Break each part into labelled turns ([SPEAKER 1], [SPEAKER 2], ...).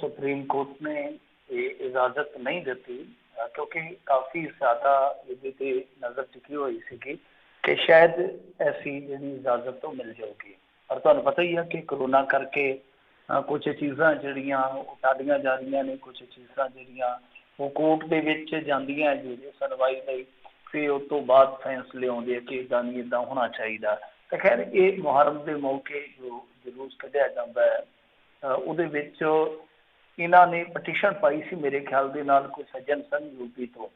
[SPEAKER 1] Supreme court ने इजाजत नहीं दी क्योंकि काफ़ी ज़्यादा ये नज़र टिकी हुई सी कि शायद ऐसी जी इजाजत तो मिल जाएगी। पर तुहानू पता ही है कि कोरोना करके कुछ चीज़ां जड़ियाँ टालियां जा रही ने, कुछ चीज़ां जड़ियाँ वो कोर्ट के विच जांदियां जी सुनवाई लई, फिर उस तो बाद फैसले आउंदे कि इदां नहीं इदां होना चाहिए। तो खैर ये मुहर्रम के मौके जो जलूस कढ़िया जाता है ਉਹਦੇ ਵਿੱਚ ਇਹਨਾਂ ਨੇ ਪਟੀਸ਼ਨ ਪਾਈ ਸੀ ਮੇਰੇ ਖਿਆਲ ਦੇ ਨਾਲ ਕੋਈ ਸੱਜਣ ਸਨ ਯੂਪੀ ਤੋਂ।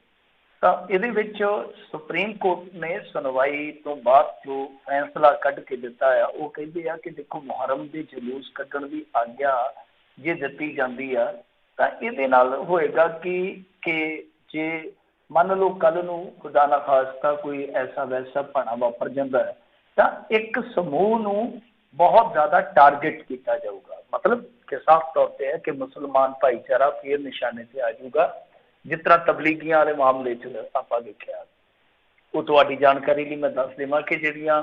[SPEAKER 1] ਤਾਂ ਇਹਦੇ ਵਿੱਚ ਸੁਪਰੀਮ ਕੋਰਟ ਨੇ ਸੁਣਵਾਈ ਤੋਂ ਬਾਅਦ ਜੋ ਫੈਸਲਾ ਕੱਢ ਕੇ ਦਿੱਤਾ ਆ ਉਹ ਕਹਿੰਦੇ ਆ ਕਿ ਦੇਖੋ ਮੁਹਰਮ ਦੇ ਜਲੂਸ ਕੱਢਣ ਦੀ ਆਗਿਆ ਜੇ ਦਿੱਤੀ ਜਾਂਦੀ ਆ ਤਾਂ ਇਹਦੇ ਨਾਲ ਹੋਏਗਾ ਕਿ ਜੇ ਮੰਨ ਲਓ ਕੱਲ ਨੂੰ ਖੁਦਾ ਨਾ ਖਾਸਤਾ ਕੋਈ ਐਸਾ ਵੈਸਾ ਭਾਣਾ ਵਾਪਰ ਜਾਂਦਾ ਹੈ ਤਾਂ ਇੱਕ ਸਮੂਹ ਨੂੰ बहुत ज़्यादा टारगेट किया जाऊगा। मतलब कि साफ तौर पर है कि मुसलमान भाईचारा फिर निशाने से आ जाऊगा। जिस तरह तबलीगियां वाले मामले आप देखा वो थोड़ी जानकारी लिए मैं दस देव कि जड़ियाँ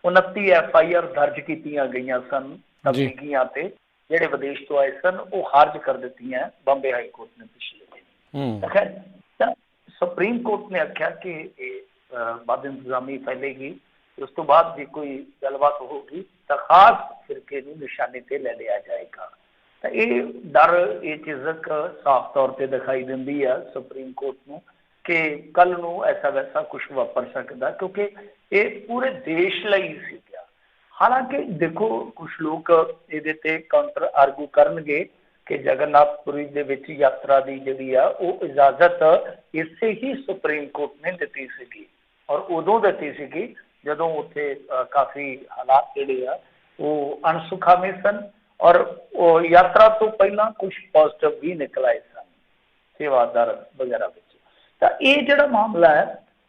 [SPEAKER 1] 29 FIR दर्ज की गई सन तबलीगियां ते जेडे विदेश तो आए सन वो खारिज कर दी हैं बॉम्बे हाई कोर्ट ने पिछले दिन। खैर सुप्रीम कोर्ट ने आख्या कि बद इंतजामी फैलेगी, उस तो बाद भी कोई गलबात होगी तो खास फिरके निशाने पर ले लिया जाएगा। तो ये डर ये झिझक साफ तौर पर दिखाई देती है सुप्रीम कोर्ट को कि कल नू ऐसा वैसा कुछ वापर सकता, क्योंकि ये पूरे देश लई सीगा। हालांकि देखो कुछ लोग ये काउंटर आर्गू करनगे कि जगन्नाथपुरी दे विच यात्रा की जिहड़ी आ वो इजाजत इसे ही सुप्रीम कोर्ट ने दी सीगी और उदों दी सीगी जदों उत्थे काफ़ी हालात जिहड़े आ वो अणसुखावे सन और यात्रा तो पहला कुछ पॉजिटिव भी निकल आए सन सेवादार वगैरह। तो ये जिहड़ा मामला है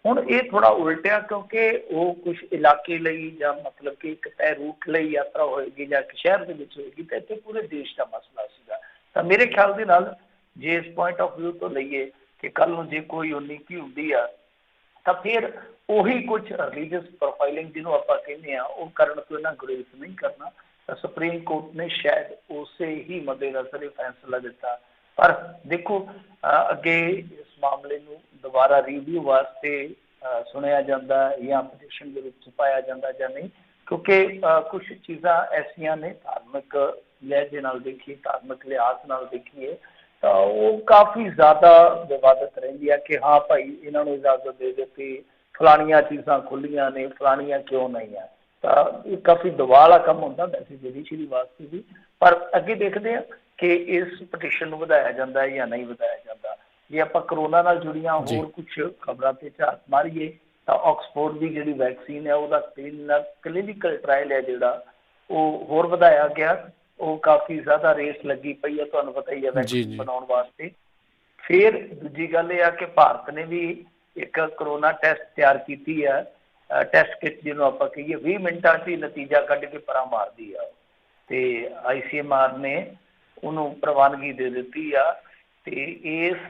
[SPEAKER 1] हुण ये थोड़ा उल्टिया क्योंकि वो कुछ इलाके लई जां मतलब कि एक तय रूट लई यात्रा होएगी जां एक शहर दे विच होएगी तो इत्थे पूरे देश का मसला सीगा। तो मेरे ख्याल दे नाल जे इस पॉइंट ऑफ व्यू तो लईए कि कल नूं जे कोई उन्नीकी हुंदी आ तो फिर वही कुछ रिलीजियस प्रोफाइलिंग जिन्हों आप कहने वो करने तो इन्हें गुरेज नहीं करना। तो सुप्रीम कोर्ट ने शायद उसे ही मद्देनजर फैसला दिता। पर देखो अगे इस मामले में दोबारा रिव्यू वास्ते सुनिया जाता या पटिशन के रूप पाया जाता या नहीं, क्योंकि कुछ चीज़ां ऐसिया ने धार्मिक लहजे नाल देखिए धार्मिक लिहाज नाल देखिए तो वो काफ़ी ज़्यादा विवादित रही है कि हाँ भाई इन्होंने इजाजत दे दी फलानिया चीज़ां खुलियां ने फलानिया क्यों नहीं है। तो काफ़ी दबाव वाला काम होता वैसे जुडिशरी वास्ते भी। पर अगे देखते हैं कि इस पटिशन को वधाया जाता है या नहीं वधाया जाता। जे आप कोरोना नाल जुड़िया होर कुछ खबरों पर झात मारीए तो ऑक्सफोर्ड की जी वैक्सीन है वह क्लीनिकल ट्रायल है जोड़ा वो होर वधाया गया, वो काफ़ी ज़्यादा रेस लगी पई है तुहानू पता ही है वैक्सीन बनाने वास्ते। फिर दूजी गल यह कि भारत ने भी एक कोरोना टेस्ट तैयार की है टेस्ट किट जिन्होंने आप कहिए 20 मिनटा ही नतीजा कढ़ के परा मार दी आ तो ICMR ने उन्होंने प्रवानगी दे दी आ। तो इस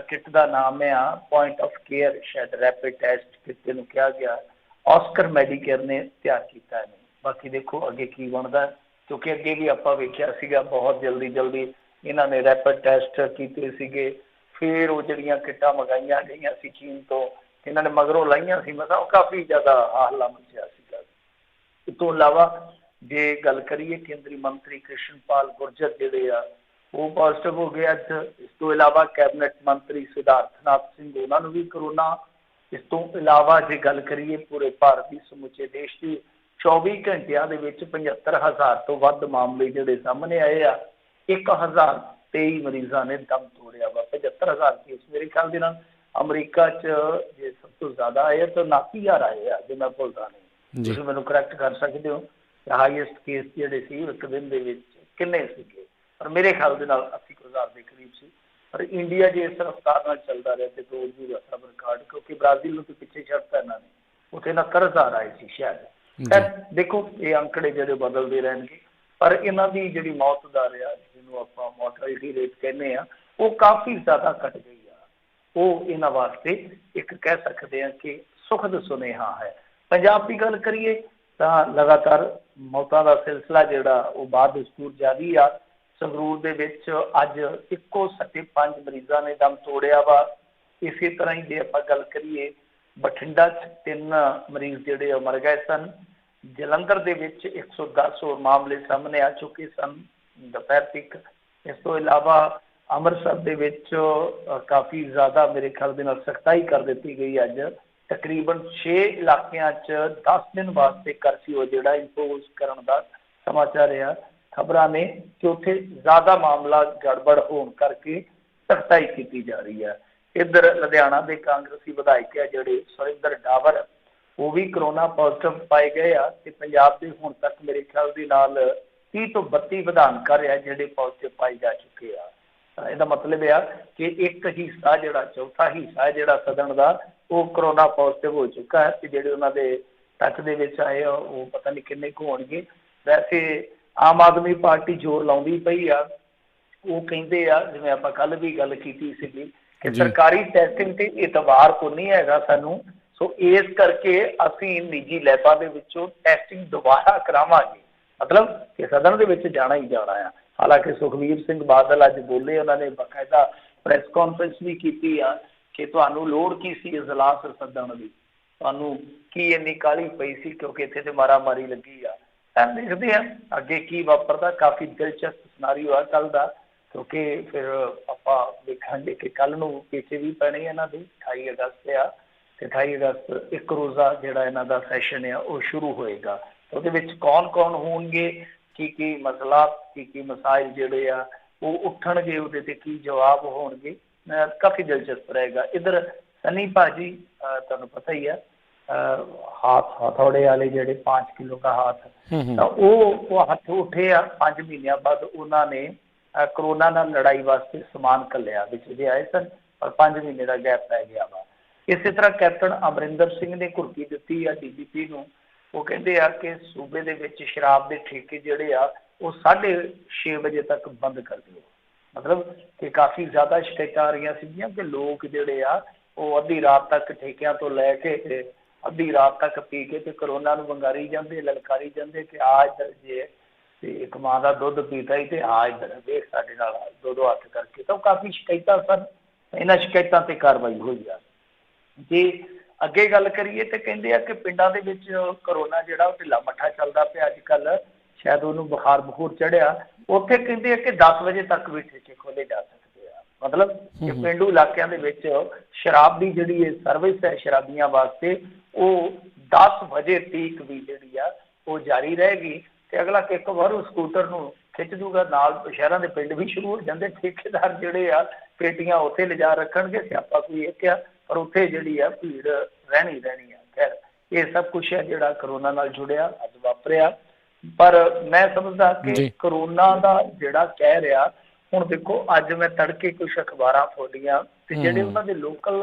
[SPEAKER 1] किट का नाम है पॉइंट ऑफ केयर शायद रैपिड टेस्ट किट जिन्होंने कहा गया ऑस्कर मेडिकेयर ने तैयार किया है। बाकी देखो अगे की बनता है क्योंकि अगे भी आप वेख्या सीगा बहुत जल्दी इन्होंने रैपिड टेस्ट किए सीगे। फिर वो जड़ियाँ किटा मंगाइया गई सी चीन तो इन्होंने मगरों लाइया सी मतलब काफ़ी ज़्यादा हाहला मचिया सीगा। इस तो इलावा जे गल करिए केंद्रीय मंत्री कृष्णपाल गुर्जर जिहड़े आ वो पॉजिटिव हो गए अज। इस तो इलावा कैबिनेट मंत्री सिद्धार्थनाथ सिंह उन्होंने भी कोरोना। इस तो इलावा जे गल करिए पूरे भारत की समूचे देश की 24 घंटिया के 75,000 तो वध मामले जोड़े सामने आए आ। 1023 मरीजों ने दम तोड़िया वा 75,000 केस मेरे ख्याल के अमरीका जे सब तो ज़्यादा आए तो 29,000 आए आ जो मैं भुलता नहीं तुम मैं करैक्ट कर सकते हो। हाईएस्ट केस जोड़े एक दिन किन्ने सीगे पर मेरे ख्याल के 80,000 के करीब से। पर इंडिया जो इस रफ्तार चलता रहा तो 2 जूगा सब रिकॉर्ड क्योंकि ब्राजील तो पिछे छड़ता इन्होंने उत्थे 69,000 आए थे शायद। खैर देखो ये आंकड़े जो बदलते रहेंगे पर इन्हों की जी मौत दर आ जिन्होंने आप मॉर्टलिटी रेट कहने वो काफ़ी ज़्यादा घट गई आ। वो इन्हों वास्ते एक कह सकते हैं कि सुखद सुनेहा है। पंजाब की गल करिए तो लगातार मौतों का सिलसिला जोड़ा वो बाद दस्तूर जारी आ। ਸੰਗਰੂਰ ਦੇ ਵਿੱਚ ਅੱਜ ਇੱਕੋ ਸੱਟੇ 5 ਮਰੀਜ਼ਾਂ ਨੇ ਦਮ ਤੋੜਿਆ ਵਾ। ਇਸੇ ਤਰ੍ਹਾਂ ਹੀ ਜੇ ਆਪਾਂ ਗੱਲ ਕਰੀਏ ਬਠਿੰਡਾ 'ਚ 3 ਮਰੀਜ਼ ਜਿਹੜੇ ਉਹ ਮਰ ਗਏ ਸਨ। ਜਲੰਧਰ ਦੇ ਵਿੱਚ 110 ਹੋਰ ਮਾਮਲੇ ਸਾਹਮਣੇ ਆ ਚੁੱਕੇ ਸਨ ਦੁਪਹਿਰ ਤੱਕ। ਇਸ ਤੋਂ ਇਲਾਵਾ ਅੰਮ੍ਰਿਤਸਰ ਦੇ ਵਿੱਚ ਕਾਫੀ ਜ਼ਿਆਦਾ ਮੇਰੇ ਖਿਆਲ ਦੇ ਨਾਲ ਸਖਤਾਈ ਕਰ ਦਿੱਤੀ ਗਈ। ਅੱਜ ਤਕਰੀਬਨ 6 ਇਲਾਕਿਆਂ 'ਚ 10 ਦਿਨ ਵਾਸਤੇ ਕਰਫਿਊ ਜਿਹੜਾ ਇੰਪੋਜ਼ ਕਰਨ ਦਾ ਸਮਾਚਾਰ ਆ। ਖਬਰਾਂ ਨੇ ਕਿ ਉੱਥੇ ਜ਼ਿਆਦਾ ਮਾਮਲਾ ਗੜਬੜ ਹੋਣ ਕਰਕੇ ਸਖਤਾਈ ਕੀਤੀ ਜਾ ਰਹੀ ਹੈ। ਇੱਧਰ ਲੁਧਿਆਣਾ ਦੇ ਕਾਂਗਰਸੀ ਵਿਧਾਇਕ ਆ ਜਿਹੜੇ ਸੁਰਿੰਦਰ ਡਾਵਰ, ਉਹ ਵੀ ਕਰੋਨਾ ਪੋਜ਼ਿਟਿਵ ਪਾਏ ਗਏ ਆ ਤੇ ਪੰਜਾਬ ਦੇ ਹੁਣ ਤੱਕ ਮੇਰੇ ਖਿਆਲ ਦੇ ਨਾਲ 30 ਤੋਂ 32 ਵਿਧਾਨ ਘਰ ਆ ਜਿਹੜੇ ਪੋਜ਼ਿਟਿਵ ਪਾਏ ਜਾ ਚੁੱਕੇ ਆ। ਇਹਦਾ ਮਤਲਬ ਆ ਕਿ ਇੱਕ ਹਿੱਸਾ ਜਿਹੜਾ ਚੌਥਾ ਹਿੱਸਾ ਜਿਹੜਾ ਸਦਨ ਦਾ ਉਹ ਕਰੋਨਾ ਪੋਜ਼ਿਟਿਵ ਹੋ ਚੁੱਕਾ ਹੈ ਤੇ ਜਿਹੜੇ ਉਹਨਾਂ ਦੇ ਟੱਚ ਦੇ ਵਿੱਚ ਆਏ ਆ ਉਹ ਪਤਾ ਨਹੀਂ ਕਿੰਨੇ ਕੁ ਹੋਣਗੇ। ਵੈਸੇ ਆਮ ਆਦਮੀ ਪਾਰਟੀ ਜ਼ੋਰ ਲਾਉਂਦੀ ਪਈ ਆ। ਉਹ ਕਹਿੰਦੇ ਆ, ਜਿਵੇਂ ਆਪਾਂ ਕੱਲ ਵੀ ਗੱਲ ਕੀਤੀ ਸੀਗੀ, ਕਿ ਸਰਕਾਰੀ ਟੈਸਟਿੰਗ ਤੇ ਇਤਬਾਰ ਕੋ ਨਹੀਂ ਹੈਗਾ ਸਾਨੂੰ, ਸੋ ਇਸ ਕਰਕੇ ਅਸੀਂ ਨਿੱਜੀ ਲੈਬਾਂ ਦੇ ਵਿੱਚੋਂ ਟੈਸਟਿੰਗ ਦੁਬਾਰਾ ਕਰਾਵਾਂਗੇ। ਮਤਲਬ ਕਿ ਸਦਨ ਦੇ ਵਿੱਚ ਜਾਣਾ ਹੀ ਜਾਣਾ ਆ। ਹਾਲਾਂਕਿ ਸੁਖਬੀਰ ਸਿੰਘ ਬਾਦਲ ਅੱਜ ਬੋਲੇ, ਉਹਨਾਂ ਨੇ ਬਾਕਾਇਦਾ ਪ੍ਰੈਸ ਕਾਨਫਰੰਸ ਵੀ ਕੀਤੀ ਆ ਕਿ ਤੁਹਾਨੂੰ ਲੋੜ ਕੀ ਸੀ ਇਜਲਾਸ ਸੱਦਣ ਦੀ, ਤੁਹਾਨੂੰ ਕੀ ਇੰਨੀ ਕਾਹਲੀ ਪਈ ਸੀ, ਕਿਉਂਕਿ ਇੱਥੇ ਤੇ ਮਾਰਾਮਾਰੀ ਲੱਗੀ ਆ। ਦੇਖਦੇ ਆ ਅੱਗੇ ਕੀ ਵਾਪਰਦਾ। ਕਾਫੀ ਦਿਲਚਸਪ ਸਿਨਾਰੀਓ ਆ ਕੱਲ ਦਾ, ਕਿਉਂਕਿ ਫਿਰ ਆਪਾਂ ਦੇਖਾਂਗੇ ਕਿ ਕੱਲ ਨੂੰ ਪੇਚੇ ਵੀ ਪੈਣੇ ਇਹਨਾਂ ਦੇ। 28 ਅਗਸਤ ਆ ਤੇ 28 ਅਗਸਤ ਇੱਕ ਰੋਜ਼ਾ ਜਿਹੜਾ ਇਹਨਾਂ ਦਾ ਸੈਸ਼ਨ ਆ ਉਹ ਸ਼ੁਰੂ ਹੋਏਗਾ। ਉਹਦੇ ਵਿੱਚ ਕੌਣ ਕੌਣ ਹੋਣਗੇ, ਕੀ ਮਸਲਾ, ਕੀ ਮਸਾਇਲ ਜਿਹੜੇ ਆ ਉਹ ਉੱਠਣਗੇ, ਉਹਦੇ ਤੇ ਕੀ ਜਵਾਬ ਹੋਣਗੇ, ਕਾਫੀ ਦਿਲਚਸਪ ਰਹੇਗਾ। ਇੱਧਰ ਸਨੀ ਭਾਜੀ ਤੁਹਾਨੂੰ ਪਤਾ ਹੀ ਆ, ਹਥੌੜੇ ਵਾਲੇ ਜਿਹੜੇ 5 ਕਿਲੋ ਦਾ ਹੱਥ, ਤਾਂ ਉਹ ਹੱਥ ਉੱਠੇ ਆ। 5 ਮਹੀਨਿਆਂ ਬਾਅਦ ਉਹਨਾਂ ਨੇ ਕਰੋਨਾ ਨਾਲ ਲੜਾਈ ਵਾਸਤੇ ਸਮਾਨ ਘੱਲਿਆ, ਵਿੱਚ ਜੇ ਆਏ ਸਨ ਪਰ 5 ਮਹੀਨੇ ਦਾ ਗੈਪ ਪੈ ਗਿਆ ਵਾ। ਇਸੇ ਤਰ੍ਹਾਂ ਕੈਪਟਨ ਅਮਰਿੰਦਰ ਸਿੰਘ ਨੇ ਘੁਰਕੀ ਦਿੱਤੀ ਆ DGP ਨੂੰ। ਉਹ ਕਹਿੰਦੇ ਆ ਕਿ ਸੂਬੇ ਦੇ ਵਿੱਚ ਸ਼ਰਾਬ ਦੇ ਠੇਕੇ ਜਿਹੜੇ ਆ ਉਹ 6:30 ਵਜੇ ਤੱਕ ਬੰਦ ਕਰ ਦਿਓ। ਮਤਲਬ ਕਿ ਕਾਫੀ ਜ਼ਿਆਦਾ ਸ਼ਿਕਾਇਤਾਂ ਆ ਰਹੀਆਂ ਸੀਗੀਆਂ ਕਿ ਲੋਕ ਜਿਹੜੇ ਆ ਉਹ ਅੱਧੀ ਰਾਤ ਤੱਕ ਠੇਕਿਆਂ ਤੋਂ ਲੈ ਕੇ ਤੇ ਅੱਧੀ ਰਾਤ ਤੱਕ ਪੀ ਕੇ ਤੇ ਕਰੋਨਾ ਨੂੰ ਵੰਗਾਰੀ ਜਾਂਦੇ, ਲਲਕਾਰੀ ਜਾਂਦੇ ਕਿ ਆ ਇੱਧਰ ਜੇ ਤੇ ਇੱਕ ਮਾਂ ਦਾ ਦੁੱਧ ਪੀਤਾ ਹੀ ਤੇ ਆ ਇੱਧਰ ਦੇਖ ਸਾਡੇ ਨਾਲ ਦੋ ਹੱਥ ਕਰਕੇ। ਤਾਂ ਕਾਫੀ ਸ਼ਿਕਾਇਤਾਂ ਸਨ, ਇਹਨਾਂ ਸ਼ਿਕਾਇਤਾਂ ਤੇ ਕਾਰਵਾਈ ਹੋਈ ਆ। ਜੇ ਅੱਗੇ ਗੱਲ ਕਰੀਏ ਤੇ ਕਹਿੰਦੇ ਆ ਕਿ ਪਿੰਡਾਂ ਦੇ ਵਿੱਚ ਕਰੋਨਾ ਜਿਹੜਾ ਉਹ ਢਿੱਲਾ ਮੱਠਾ ਚੱਲਦਾ ਪਿਆ ਅੱਜ ਕੱਲ੍ਹ, ਸ਼ਾਇਦ ਉਹਨੂੰ ਬੁਖਾਰ ਚੜਿਆ। ਉੱਥੇ ਕਹਿੰਦੇ ਆ ਕਿ 10 ਵਜੇ ਤੱਕ ਵੀ ਠੇਕੇ ਖੋਲੇ ਜਾ ਸਕਦੇ ਆ। ਮਤਲਬ ਕਿ ਪੇਂਡੂ ਇਲਾਕਿਆਂ ਦੇ ਵਿੱਚ ਸ਼ਰਾਬ ਦੀ ਜਿਹੜੀ ਇਹ ਸਰਵਿਸ ਹੈ ਸ਼ਰਾਬੀਆਂ ਵਾਸਤੇ, ਉਹ 10 ਵਜੇ ਤੀਕ ਵੀ ਜਿਹੜੀ ਆ ਉਹ ਜਾਰੀ ਰਹੇਗੀ। ਤੇ ਅਗਲਾ ਕਿੱਕ ਵਾਰ ਸਕੂਟਰ ਨੂੰ ਖਿੱਚ ਦੂਗਾ, ਨਾਲ ਸ਼ਹਿਰਾਂ ਦੇ ਪਿੰਡ ਵੀ ਸ਼ੁਰੂ ਹੋ ਜਾਂਦੇ। ਠੇਕੇਦਾਰ ਜਿਹੜੇ ਆ ਪੇਟੀਆਂ ਉੱਥੇ ਲਿਜਾ ਰੱਖਣਗੇ, ਸਿਆਪਾ ਕੋਈ ਇੱਕ ਆ, ਪਰ ਉੱਥੇ ਜਿਹੜੀ ਆ ਭੀੜ ਰਹਿਣੀ ਆ। ਖੈਰ ਇਹ ਸਭ ਕੁਛ ਹੈ ਜਿਹੜਾ ਕਰੋਨਾ ਨਾਲ ਜੁੜਿਆ ਅੱਜ ਵਾਪਰਿਆ। ਪਰ ਮੈਂ ਸਮਝਦਾ ਕਿ ਕਰੋਨਾ ਦਾ ਜਿਹੜਾ ਕਹਿ ਰਿਹਾ, ਹੁਣ ਦੇਖੋ ਅੱਜ ਮੈਂ ਤੜਕੇ ਕੁਛ ਅਖਬਾਰਾਂ ਫੋਲੀਆਂ ਤੇ ਜਿਹੜੇ ਉਹਨਾਂ ਦੇ ਲੋਕਲ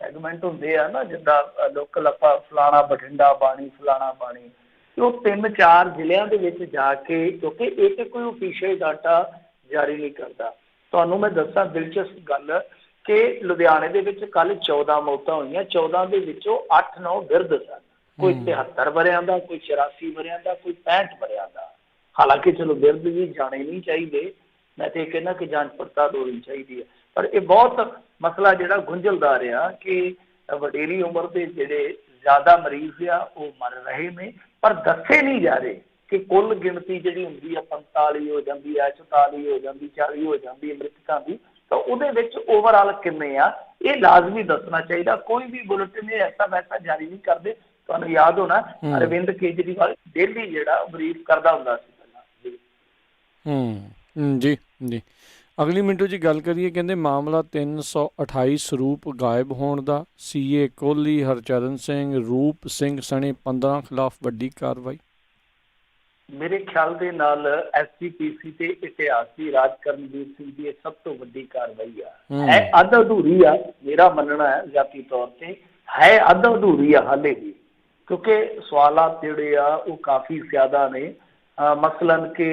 [SPEAKER 1] ਸੈਗਮੈਂਟ ਹੁੰਦੇ ਆ ਨਾ, ਜਿੱਦਾਂ ਲੋਕਲ ਆਪਾਂ ਫਲਾਣਾ ਬਠਿੰਡਾ ਬਾਣੀ, ਫਲਾਣਾ ਬਾਣੀ, ਉਹ 3-4 ਜ਼ਿਲ੍ਹਿਆਂ ਦੇ ਵਿੱਚ ਜਾ ਕੇ, ਕਿਉਂਕਿ ਇਹ ਤੇ ਕੋਈ ਓਫੀਸ਼ੀਅਲ ਡਾਟਾ ਜਾਰੀ ਨਹੀਂ ਕਰਦਾ। ਤੁਹਾਨੂੰ ਮੈਂ ਦੱਸਾਂ ਦਿਲਚਸਪ ਗੱਲ ਕਿ ਲੁਧਿਆਣੇ ਦੇ ਵਿੱਚ ਕੱਲ 14 ਮੌਤਾਂ ਹੋਈਆਂ, 14 ਦੇ ਵਿੱਚੋਂ 8-9 ਬਿਰਧ ਸਨ। ਕੋਈ 73 ਵਰਿਆਂ ਦਾ, ਕੋਈ 84 ਵਰਿਆਂ ਦਾ, ਕੋਈ 65 ਵਰਿਆਂ ਦਾ। ਹਾਲਾਂਕਿ ਚਲੋ ਬਿਰਧ ਵੀ ਜਾਣੇ ਨਹੀਂ ਚਾਹੀਦੇ, ਮੈਂ ਤੇ ਇਹ ਕਹਿੰਦਾ ਕਿ ਜਾਂਚ ਪੜਤਾਲ ਹੋਣੀ ਚਾਹੀਦੀ ਹੈ। ਪਰ ਇਹ ਬਹੁਤ ਮਸਲਾ ਜਿਹੜਾ ਗੁੰਝਲਦਾਰ ਆ ਕਿ ਵਡੇਰੀ ਉਮਰ ਦੇ ਜਿਹੜੇ ਜ਼ਿਆਦਾ ਮਰੀਜ਼ ਆ ਉਹ ਮਰ ਰਹੇ ਨੇ, ਪਰ ਦੱਸੇ ਨਹੀਂ ਜਾ ਰਹੇ ਕਿ ਕੁੱਲ ਗਿਣਤੀ ਜਿਹੜੀ ਹੁੰਦੀ ਆ 45 ਹੋ ਜਾਂਦੀ ਆ, 44 ਹੋ ਜਾਂਦੀ, 40 ਹੋ ਜਾਂਦੀ ਮ੍ਰਿਤਕਾਂ ਦੀ, ਤਾਂ ਉਹਦੇ ਵਿੱਚ ਓਵਰਆਲ ਕਿੰਨੇ ਆ, ਇਹ ਲਾਜ਼ਮੀ ਦੱਸਣਾ ਚਾਹੀਦਾ। ਕੋਈ ਵੀ ਬੁਲੇਟਿਨ ਐਸਾ ਵੈਸਾ ਜਾਰੀ ਨਹੀਂ ਕਰਦੇ। ਤੁਹਾਨੂੰ ਯਾਦ ਹੋਣਾ ਅਰਵਿੰਦ ਕੇਜਰੀਵਾਲ ਡੇਲੀ ਜਿਹੜਾ ਬਰੀਫ ਕਰਦਾ ਹੁੰਦਾ ਸੀ ਪਹਿਲਾਂ।
[SPEAKER 2] ਜੀ ਅਗਲੀ ਮਿੰਟੋ ਜੀ ਗੱਲ ਕਰੀਏ, ਕਹਿੰਦੇ ਮਾਮਲਾ 328 ਸਰੂਪ ਗਾਇਬ ਹੋਣ ਦਾ, CA ਕੋਹਲੀ, ਹਰਚਰਨ ਸਿੰਘ, ਰੂਪ ਸਿੰਘ ਸਣੇ 15 ਖਿਲਾਫ ਵੱਡੀ ਕਾਰਵਾਈ।
[SPEAKER 1] ਮੇਰੇ ਖਿਆਲ ਦੇ ਨਾਲ SGPC ਤੇ ਇਤਿਹਾਸ ਦੀ ਰਾਜ ਕਰਨਵੀਰ ਸਿੰਘ ਦੀ ਇਹ ਸਭ ਤੋਂ ਵੱਡੀ ਕਾਰਵਾਈ ਆ। ਹੈ ਅੱਧ ਅਧੂਰੀ ਆ, ਮੇਰਾ ਮੰਨਣਾ ਹੈ ਜਾਤੀ ਤੌਰ ਤੇ ਹੈ ਅੱਧ ਅਧੂਰੀ ਆ ਹਾਲੇ ਵੀ, ਕਿਉਂਕਿ ਸਵਾਲਾਤ ਜਿਹੜੇ ਆ ਉਹ ਕਾਫੀ ਜ਼ਿਆਦਾ ਨੇ। ਮਸਲਨ ਕਿ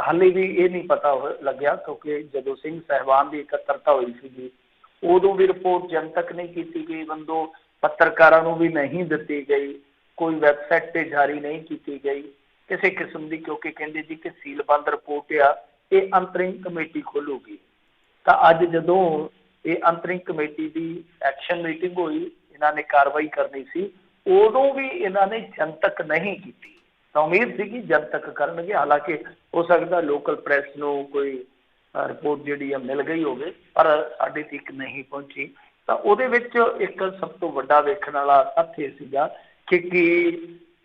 [SPEAKER 1] ਹਾਲੇ ਵੀ ਇਹ ਨਹੀਂ ਪਤਾ ਲੱਗਿਆ, ਕਿਉਂਕਿ ਜਦੋਂ ਸਿੰਘ ਸਾਹਿਬਾਨ ਦੀ ਇਕੱਤਰਤਾ ਹੋਈ ਸੀਗੀ ਉਦੋਂ ਵੀ ਰਿਪੋਰਟ ਜਨਤਕ ਨਹੀਂ ਕੀਤੀ ਗਈ, ਬੰਦੋ ਪੱਤਰਕਾਰਾਂ ਨੂੰ ਵੀ ਨਹੀਂ ਦਿੱਤੀ ਗਈ, ਕੋਈ ਵੈਬਸਾਈਟ ਤੇ ਜਾਰੀ ਨਹੀਂ ਕੀਤੀ ਗਈ ਕਿਸੇ ਕਿਸਮ ਦੀ, ਕਿਉਂਕਿ ਕਹਿੰਦੇ ਜੀ ਕਿ ਸੀਲਬੰਦ ਰਿਪੋਰਟ ਆ, ਇਹ ਅੰਤਰਿਮ ਕਮੇਟੀ ਖੋਲੂਗੀ। ਤਾਂ ਅੱਜ ਜਦੋਂ ਇਹ ਅੰਤਰਿਮ ਕਮੇਟੀ ਦੀ ਐਕਸ਼ਨ ਮੀਟਿੰਗ ਹੋਈ, ਇਹਨਾਂ ਨੇ ਕਾਰਵਾਈ ਕਰਨੀ ਸੀ, ਉਦੋਂ ਵੀ ਇਹਨਾਂ ਨੇ ਜਨਤਕ ਨਹੀਂ ਕੀਤੀ। ਤਾਂ ਉਮੀਦ ਸੀ ਕਿ ਜਨਤਕ ਕਰਨਗੇ, ਹਾਲਾਂਕਿ ਹੋ ਸਕਦਾ ਲੋਕਲ ਪ੍ਰੈਸ ਨੂੰ ਕੋਈ ਰਿਪੋਰਟ ਜਿਹੜੀ ਆ ਮਿਲ ਗਈ ਹੋਵੇ, ਪਰ ਸਾਡੇ ਤੱਕ ਨਹੀਂ ਪਹੁੰਚੀ। ਤਾਂ ਉਹਦੇ ਵਿੱਚ ਇੱਕ ਸਭ ਤੋਂ ਵੱਡਾ ਵੇਖਣ ਵਾਲਾ ਤੱਥ ਇਹ ਸੀਗਾ ਕਿ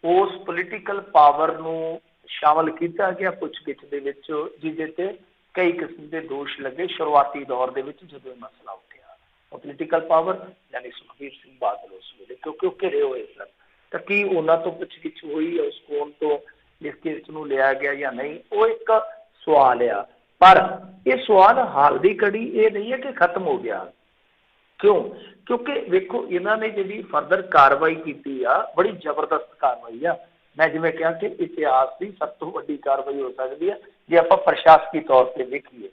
[SPEAKER 1] ਉਸ ਪੋਲੀਟੀਕਲ ਪਾਵਰ ਨੂੰ ਸ਼ਾਮਲ ਕੀਤਾ ਗਿਆ ਪੁੱਛਗਿੱਛ ਦੇ ਵਿੱਚ, ਜਿਹਦੇ ਤੇ ਕਈ ਕਿਸਮ ਦੇ ਦੋਸ਼ ਲੱਗੇ ਸ਼ੁਰੂਆਤੀ ਦੌਰ ਦੇ ਵਿੱਚ ਜਦੋਂ ਇਹ ਮਸਲਾ ਉੱਠਿਆ। ਉਹ ਪੋਲੀਟੀਕਲ ਪਾਵਰ ਯਾਨੀ ਸੁਖਬੀਰ ਸਿੰਘ ਬਾਦਲ ਉਸ ਵੇਲੇ, ਕਿਉਂਕਿ ਉਹ ਘਿਰੇ ਹੋਏ ਸਨ, ਤਾਂ ਕੀ ਉਹਨਾਂ ਤੋਂ ਪੁੱਛਗਿੱਛ ਹੋਈ ਉਸ ਕੋਣ ਤੋਂ ਇਸ ਕੇਸ ਨੂੰ ਲਿਆ ਗਿਆ ਜਾਂ ਨਹੀਂ, ਉਹ ਇੱਕ ਸਵਾਲ ਆ। ਪਰ ਇਹ ਸਵਾਲ ਹਾਲ ਦੀ ਘੜੀ ਇਹ ਨਹੀਂ ਹੈ ਕਿ ਖਤਮ ਹੋ ਗਿਆ। ਕਿਉਂ? ਕਿਉਂਕਿ ਵੇਖੋ ਇਹਨਾਂ ਨੇ ਜਿਹੜੀ ਫਰਦਰ ਕਾਰਵਾਈ ਕੀਤੀ ਆ, ਬੜੀ ਜ਼ਬਰਦਸਤ ਕਾਰਵਾਈ ਆ। ਮੈਂ ਜਿਵੇਂ ਕਿਹਾ ਕਿ ਇਤਿਹਾਸ ਦੀ ਸਭ ਤੋਂ ਵੱਡੀ ਕਾਰਵਾਈ ਹੋ ਸਕਦੀ ਹੈ ਜੇ ਆਪਾਂ ਪ੍ਰਸ਼ਾਸਕੀ ਤੌਰ ਤੇ ਵੇਖੀਏ।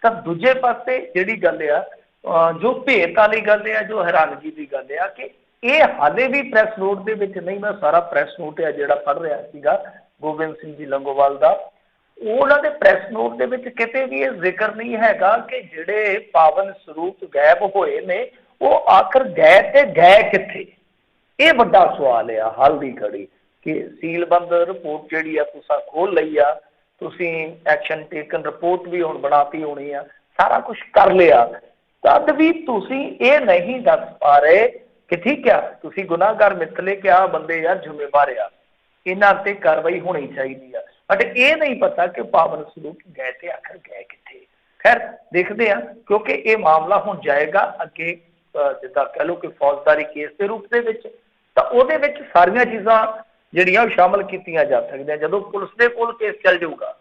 [SPEAKER 1] ਤਾਂ ਦੂਜੇ ਪਾਸੇ ਜਿਹੜੀ ਗੱਲ ਆ, ਜੋ ਭੇਤ ਵਾਲੀ ਗੱਲ ਆ, ਜੋ ਹੈਰਾਨਗੀ ਦੀ ਗੱਲ ਆ ਕਿ ਇਹ ਹਾਲੇ ਵੀ ਪ੍ਰੈਸ ਨੋਟ ਦੇ ਵਿੱਚ ਨਹੀਂ, ਮੈਂ ਸਾਰਾ ਪ੍ਰੈਸ ਨੋਟ ਆ ਜਿਹੜਾ ਪੜ੍ਹ ਰਿਹਾ ਸੀਗਾ ਗੋਬਿੰਦ ਸਿੰਘ ਜੀ ਲੰਗੋਵਾਲ ਦਾ, ਉਹਨਾਂ ਦੇ ਪ੍ਰੈਸ ਨੋਟ ਦੇ ਵਿੱਚ ਕਿਤੇ ਵੀ ਇਹ ਜ਼ਿਕਰ ਨਹੀਂ ਹੈਗਾ ਕਿ ਜਿਹੜੇ ਪਾਵਨ ਸਰੂਪ ਗਾਇਬ ਹੋਏ ਨੇ ਉਹ ਆਖਰ ਗਏ ਤੇ ਗਏ ਕਿੱਥੇ। ਇਹ ਵੱਡਾ ਸਵਾਲ ਆ ਹਾਲ ਦੀ ਘੜੀ ਕਿ ਸੀਲਬੰਦ ਰਿਪੋਰਟ ਜਿਹੜੀ ਆ ਤੁਸੀਂ ਖੋਲ ਲਈ ਆ, ਤੁਸੀਂ ਐਕਸ਼ਨ ਟੇਕਨ ਰਿਪੋਰਟ ਵੀ ਹੁਣ ਬਣਾਤੀ ਹੋਣੀ ਆ, ਸਾਰਾ ਕੁਝ ਕਰ ਲਿਆ, ਤਦ ਵੀ ਤੁਸੀਂ ਇਹ ਨਹੀਂ ਦੱਸ ਪਾ ਰਹੇ ਕਿ ਠੀਕ ਆ ਤੁਸੀਂ ਗੁਨਾਹਗਾਰ ਮਿੱਥਲੇ ਕਿ ਆਹ ਬੰਦੇ ਯਾਰ ਜ਼ਿੰਮੇਵਾਰ ਆ, ਇਹਨਾਂ ਤੇ ਕਾਰਵਾਈ ਹੋਣੀ ਚਾਹੀਦੀ ਆ, ਬਟ ਇਹ ਨਹੀਂ ਪਤਾ ਕਿ ਪਾਵਨ ਸਰੂਪ ਗਏ ਤੇ ਆਖਰ ਗਏ ਕਿੱਥੇ। ਖੈਰ ਦੇਖਦੇ ਆ, ਕਿਉਂਕਿ ਇਹ ਮਾਮਲਾ ਹੁਣ ਜਾਏਗਾ ਅੱਗੇ, ਜਿੱਦਾਂ ਕਹਿ ਲਓ ਕਿ ਫੌਜਦਾਰੀ ਕੇਸ ਦੇ ਰੂਪ ਦੇ ਵਿੱਚ, ਤਾਂ ਉਹਦੇ ਵਿੱਚ ਸਾਰੀਆਂ ਚੀਜ਼ਾਂ ਜਿਹੜੀਆਂ ਉਹ ਸ਼ਾਮਲ ਕੀਤੀਆਂ ਜਾ ਸਕਦੀਆਂ। ਜਦੋਂ ਪੁਲਿਸ ਦੇ ਕੋਲ ਕੇਸ ਚੱਲ ਜਾਊਗਾ,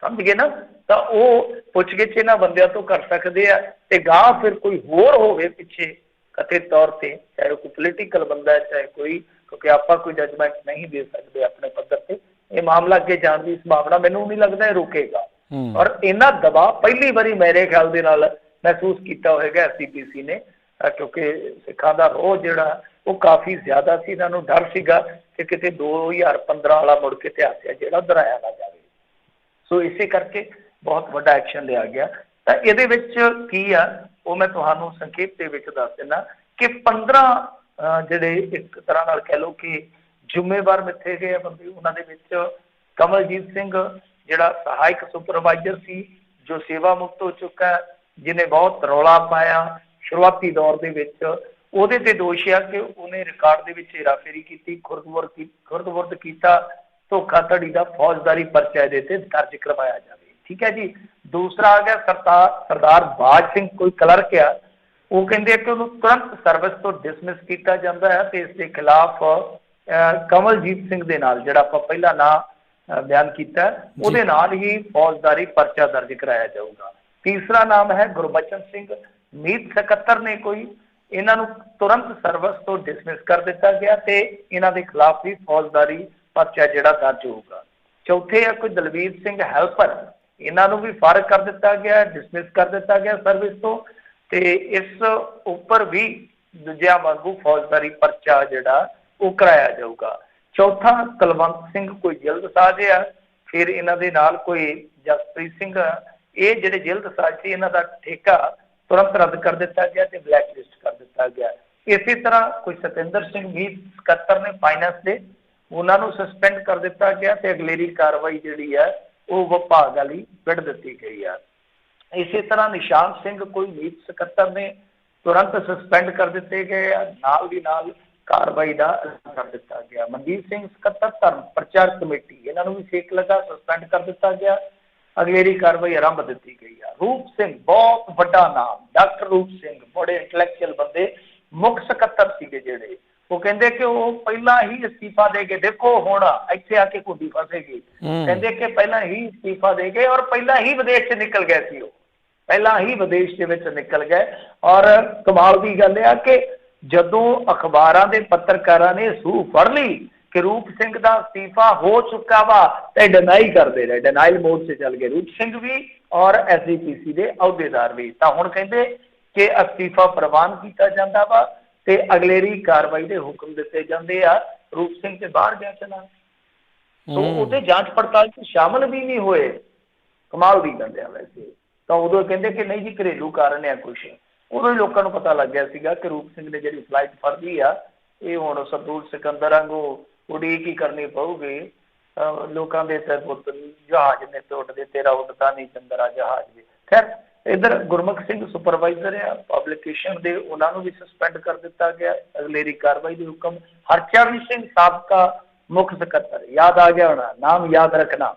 [SPEAKER 1] ਸਮਝ ਗਏ ਨਾ, ਤਾਂ ਉਹ ਪੁੱਛਗਿੱਛ ਇਹਨਾਂ ਬੰਦਿਆਂ ਤੋਂ ਕਰ ਸਕਦੇ ਆ। ਤੇ ਗਾਂ ਫਿਰ ਕੋਈ ਹੋਰ ਹੋਵੇ ਪਿੱਛੇ ਕਥਿਤ ਤੌਰ ਤੇ, ਚਾਹੇ ਕੋਈ ਪੋਲੀਟੀਕਲ ਬੰਦਾ ਹੈ ਚਾਹੇ ਕੋਈ, ਕਿਉਂਕਿ ਆਪਾਂ ਕੋਈ ਜਜਮੈਂਟ ਨਹੀਂ ਦੇ ਸਕਦੇ ਆਪਣੇ ਪੱਧਰ ਤੇ, ਇਹ ਮਾਮਲਾ ਅੱਗੇ ਜਾਣ ਦੀ ਸੰਭਾਵਨਾ ਮੈਨੂੰ ਨਹੀਂ ਲੱਗਦਾ ਇਹ ਰੁਕੇਗਾ। ਔਰ ਇਹਨਾਂ ਦਬਾਅ ਪਹਿਲੀ ਵਾਰੀ ਮੇਰੇ ਖਿਆਲ ਦੇ ਨਾਲ ਮਹਿਸੂਸ ਕੀਤਾ ਹੋਏਗਾ SCPC ਨੇ, ਕਿਉਂਕਿ ਸਿੱਖਾਂ ਦਾ ਰੋਹ ਜਿਹੜਾ ਉਹ ਕਾਫੀ ਜ਼ਿਆਦਾ ਸੀ, ਇਹਨਾਂ ਨੂੰ ਡਰ ਸੀਗਾ ਕਿ ਕਿਤੇ 2015 ਵਾਲਾ ਮੁੜ ਕੇ ਇਤਿਹਾਸ ਹੈ ਜਿਹੜਾ ਦੁਹਰਾਇਆ ਨਾ ਜਾਵੇ। ਸੋ ਇਸੇ ਕਰਕੇ ਬਹੁਤ ਵੱਡਾ ਐਕਸ਼ਨ ਲਿਆ ਗਿਆ। ਤਾਂ ਇਹਦੇ ਵਿੱਚ ਕੀ ਆ ਉਹ ਮੈਂ ਤੁਹਾਨੂੰ ਸੰਖੇਪ ਦੇ ਵਿੱਚ ਦੱਸ ਦਿੰਦਾ ਕਿ 15 ਜਿਹੜੇ ਇੱਕ ਤਰ੍ਹਾਂ ਨਾਲ ਕਹਿ ਲਓ ਕਿ ਜ਼ਿੰਮੇਵਾਰ ਮਿੱਥੇ ਗਏ ਬੰਦੇ, ਉਹਨਾਂ ਦੇ ਵਿੱਚ ਕਮਲਜੀਤ ਸਿੰਘ ਜਿਹੜਾ ਸਹਾਇਕ ਸੁਪਰਵਾਈਜ਼ਰ ਸੀ, ਜੋ ਸੇਵਾ ਮੁਕਤ ਹੋ ਚੁੱਕਾ, ਜਿਹਨੇ ਬਹੁਤ ਰੌਲਾ ਪਾਇਆ ਸ਼ੁਰੂਆਤੀ ਦੌਰ ਦੇ ਵਿੱਚ, ਉਹਦੇ ਤੇ ਦੋਸ਼ ਆ ਕਿ ਉਹਨੇ ਰਿਕਾਰਡ ਦੇ ਵਿੱਚ ਹੇਰਾਫੇਰੀ ਕੀਤੀ, ਖੁਰਦ-ਬੁਰਦ ਕੀਤਾ, ਧੋਖਾਧੜੀ ਦਾ ਫੌਜਦਾਰੀ ਪਰਚਾ ਇਹਦੇ ਤੇ ਦਰਜ ਕਰਵਾਇਆ ਜਾਵੇ। ਠੀਕ ਹੈ ਜੀ। ਦੂਸਰਾ ਆ ਗਿਆ ਸਰਦਾਰ ਬਾਜ ਸਿੰਘ, ਕੋਈ ਕਲਰਕ ਆ, ਉਹ ਕਹਿੰਦੇ ਕਿ ਉਹਨੂੰ ਤੁਰੰਤ ਸਰਵਿਸ ਤੋਂ ਡਿਸਮਿਸ ਕੀਤਾ ਜਾਂਦਾ ਹੈ ਤੇ ਇਸ ਦੇ ਖਿਲਾਫ ਕਮਲਜੀਤ ਸਿੰਘ ਦੇ ਨਾਲ, ਜਿਹੜਾ ਆਪਾਂ ਪਹਿਲਾਂ ਨਾਂ ਬਿਆਨ ਕੀਤਾ, ਉਹਦੇ ਨਾਲ ਹੀ ਫੌਜਦਾਰੀ ਪਰਚਾ ਦਰਜ ਕਰਾਇਆ ਜਾਊਗਾ। ਤੀਸਰਾ ਨਾਮ ਹੈ ਗੁਰਬਚਨ ਸਿੰਘ, ਮੀਤ ਸਕੱਤਰ ਨੇ ਕੋਈ, ਇਹਨਾਂ ਨੂੰ ਤੁਰੰਤ ਸਰਵਿਸ ਤੋਂ ਡਿਸਮਿਸ ਕਰ ਦਿੱਤਾ ਗਿਆ ਤੇ ਇਹਨਾਂ ਦੇ ਖਿਲਾਫ ਵੀ ਫੌਜਦਾਰੀ ਪਰਚਾ ਜਿਹੜਾ ਦਰਜ ਹੋਊਗਾ। ਚੌਥੇ ਆ ਕੋਈ ਦਲਵੀਰ ਸਿੰਘ ਹੈਲਪਰ, ਇਹਨਾਂ ਨੂੰ ਵੀ ਫਾਰਗ ਕਰ ਦਿੱਤਾ ਗਿਆ, ਡਿਸਮਿਸ ਕਰ ਦਿੱਤਾ ਗਿਆ ਸਰਵਿਸ ਤੋਂ, ਤੇ ਇਸ ਉੱਪਰ ਵੀ ਦੂਜਿਆਂ ਵਾਂਗੂ ਫੌਜਦਾਰੀ ਪਰਚਾ ਜਿਹੜਾ ਉਹ ਕਰਾਇਆ ਜਾਊਗਾ। ਚੌਥਾ ਕੁਲਵੰਤ ਸਿੰਘ ਕੋਈ ਜਲਦਸਾਜ਼ ਆ, ਫਿਰ ਇਹਨਾਂ ਦੇ ਨਾਲ ਕੋਈ ਜਸਪ੍ਰੀਤ ਸਿੰਘ, ਇਹ ਜਿਹੜੇ ਜਲਦਸਾਜ਼ ਸੀ ਇਹਨਾਂ ਦਾ ਠੇਕਾ ਤੁਰੰਤ ਰੱਦ ਕਰ ਦਿੱਤਾ ਗਿਆ ਤੇ ਬਲੈਕ ਲਿਸਟ ਕਰ ਦਿੱਤਾ ਗਿਆ। ਇਸੇ ਤਰ੍ਹਾਂ ਕੋਈ ਸਤਿੰਦਰ ਸਿੰਘ ਮੀਤ ਸਕੱਤਰ ਨੇ ਫਾਈਨੈਂਸ ਦੇ, ਉਹਨਾਂ ਨੂੰ ਸਸਪੈਂਡ ਕਰ ਦਿੱਤਾ ਗਿਆ ਤੇ ਅਗਲੇਰੀ ਕਾਰਵਾਈ ਜਿਹੜੀ ਹੈ ਉਹ ਵਿਭਾਗ ਵਾਲੀ ਵਿੱਢ ਦਿੱਤੀ ਗਈ ਆ। ਇਸੇ ਤਰ੍ਹਾਂ ਨਿਸ਼ਾਨ ਸਿੰਘ ਕੋਈ ਮੀਤ ਸਕੱਤਰ ਨੇ ਤੁਰੰਤ ਸਸਪੈਂਡ ਕਰ ਦਿੱਤੇ ਗਏ ਆ, ਨਾਲ ਦੀ ਨਾਲ ਕਾਰਵਾਈ ਦਾ ਐਲਾਨ ਕਰ ਦਿੱਤਾ ਗਿਆ। ਮਨਦੀਪ ਸਿੰਘ ਸਕੱਤਰ ਧਰਮ ਪ੍ਰਚਾਰ ਕਮੇਟੀ, ਇਹਨਾਂ ਨੂੰ ਵੀ ਸੇਕ ਲੱਗਾ, ਸਸਪੈਂਡ ਕਰ ਦਿੱਤਾ ਗਿਆ, ਅਗਲੇਰੀ ਕਾਰਵਾਈ ਆਰੰਭ ਦਿੱਤੀ ਗਈ ਆ। ਰੂਪ ਸਿੰਘ ਬਹੁਤ ਵੱਡਾ ਨਾਮ, ਡਾਕਟਰ ਰੂਪ ਸਿੰਘ, ਬੜੇ ਇੰਟੈਲੈਕਚੁਅਲ ਬੰਦੇ, ਮੁੱਖ ਸਕੱਤਰ ਸੀਗੇ ਜਿਹੜੇ, ਉਹ ਕਹਿੰਦੇ ਕਿ ਉਹ ਪਹਿਲਾਂ ਹੀ ਅਸਤੀਫਾ ਦੇ ਕੇ, ਦੇਖੋ ਹੁਣ ਇੱਥੇ ਆ ਕੇ ਕੁੰਡੀ ਫਸੇਗੀ, ਕਹਿੰਦੇ ਕਿ ਪਹਿਲਾਂ ਹੀ ਅਸਤੀਫਾ ਦੇ ਗਏ ਔਰ ਪਹਿਲਾਂ ਹੀ ਵਿਦੇਸ਼ 'ਚ ਨਿਕਲ ਗਏ ਸੀ, ਉਹ ਪਹਿਲਾਂ ਹੀ ਵਿਦੇਸ਼ ਦੇ ਵਿੱਚ ਨਿਕਲ ਗਏ। ਔਰ ਕਮਾਲ ਦੀ ਗੱਲ ਆ ਕਿ ਜਦੋਂ ਅਖਬਾਰਾਂ ਦੇ ਪੱਤਰਕਾਰਾਂ ਨੇ ਸੂਹ ਫੜ ਲਈ ਕਿ ਰੂਪ ਸਿੰਘ ਦਾ ਅਸਤੀਫਾ ਹੋ ਚੁੱਕਾ ਵਾ, ਤੇ ਡਿਨਾਈ ਕਰਦੇ ਰਹੇ, ਡਿਨਾਈਲ ਮੋਡ 'ਚ ਚੱਲ ਗਏ ਰੂਪ ਸਿੰਘ ਵੀ ਔਰ SGPC ਦੇ ਅਹੁਦੇਦਾਰ ਵੀ। ਤਾਂ ਹੁਣ ਕਹਿੰਦੇ ਕਿ ਅਸਤੀਫਾ ਪ੍ਰਵਾਨ ਕੀਤਾ ਜਾਂਦਾ ਵਾ ਤੇ ਅਗਲੇਰੀ ਕਾਰਵਾਈ ਦੇ ਹੁਕਮ ਦਿੱਤੇ ਜਾਂਦੇ ਆ। ਰੂਪ ਸਿੰਘ ਤੇ ਬਾਹਰ ਗਿਆ ਚਲਾ, ਉਹਦੇ ਜਾਂਚ ਪੜਤਾਲ 'ਚ ਸ਼ਾਮਲ ਵੀ ਨਹੀਂ ਹੋਏ। कमाल की गल है। वैसे तो उदों कहते कि नहीं जी घरेलू कारण है कुछ, उदों ही लोगों को पता लग गया सीगा कि रूप सिंह ने जी फ्लाइट फड़ ली आ, ये हुण सरदूल सिकंदर वांगू उड़ीक ही करनी पऊगी। लोगों के पुत जहाज ने तो उड़ते, तेरा उड़ता नहीं चंद्रा जहाज भी। खैर इधर गुरमुख सिंह सुपरवाइजर है पब्लिकेशन के, उन्होंने भी सस्पेंड कर दिता गया, अगलेरी कार्रवाई के हुक्म। हरचरण सिंह साबका मुख सकत्तर, याद आ गया होना, नाम याद रखना।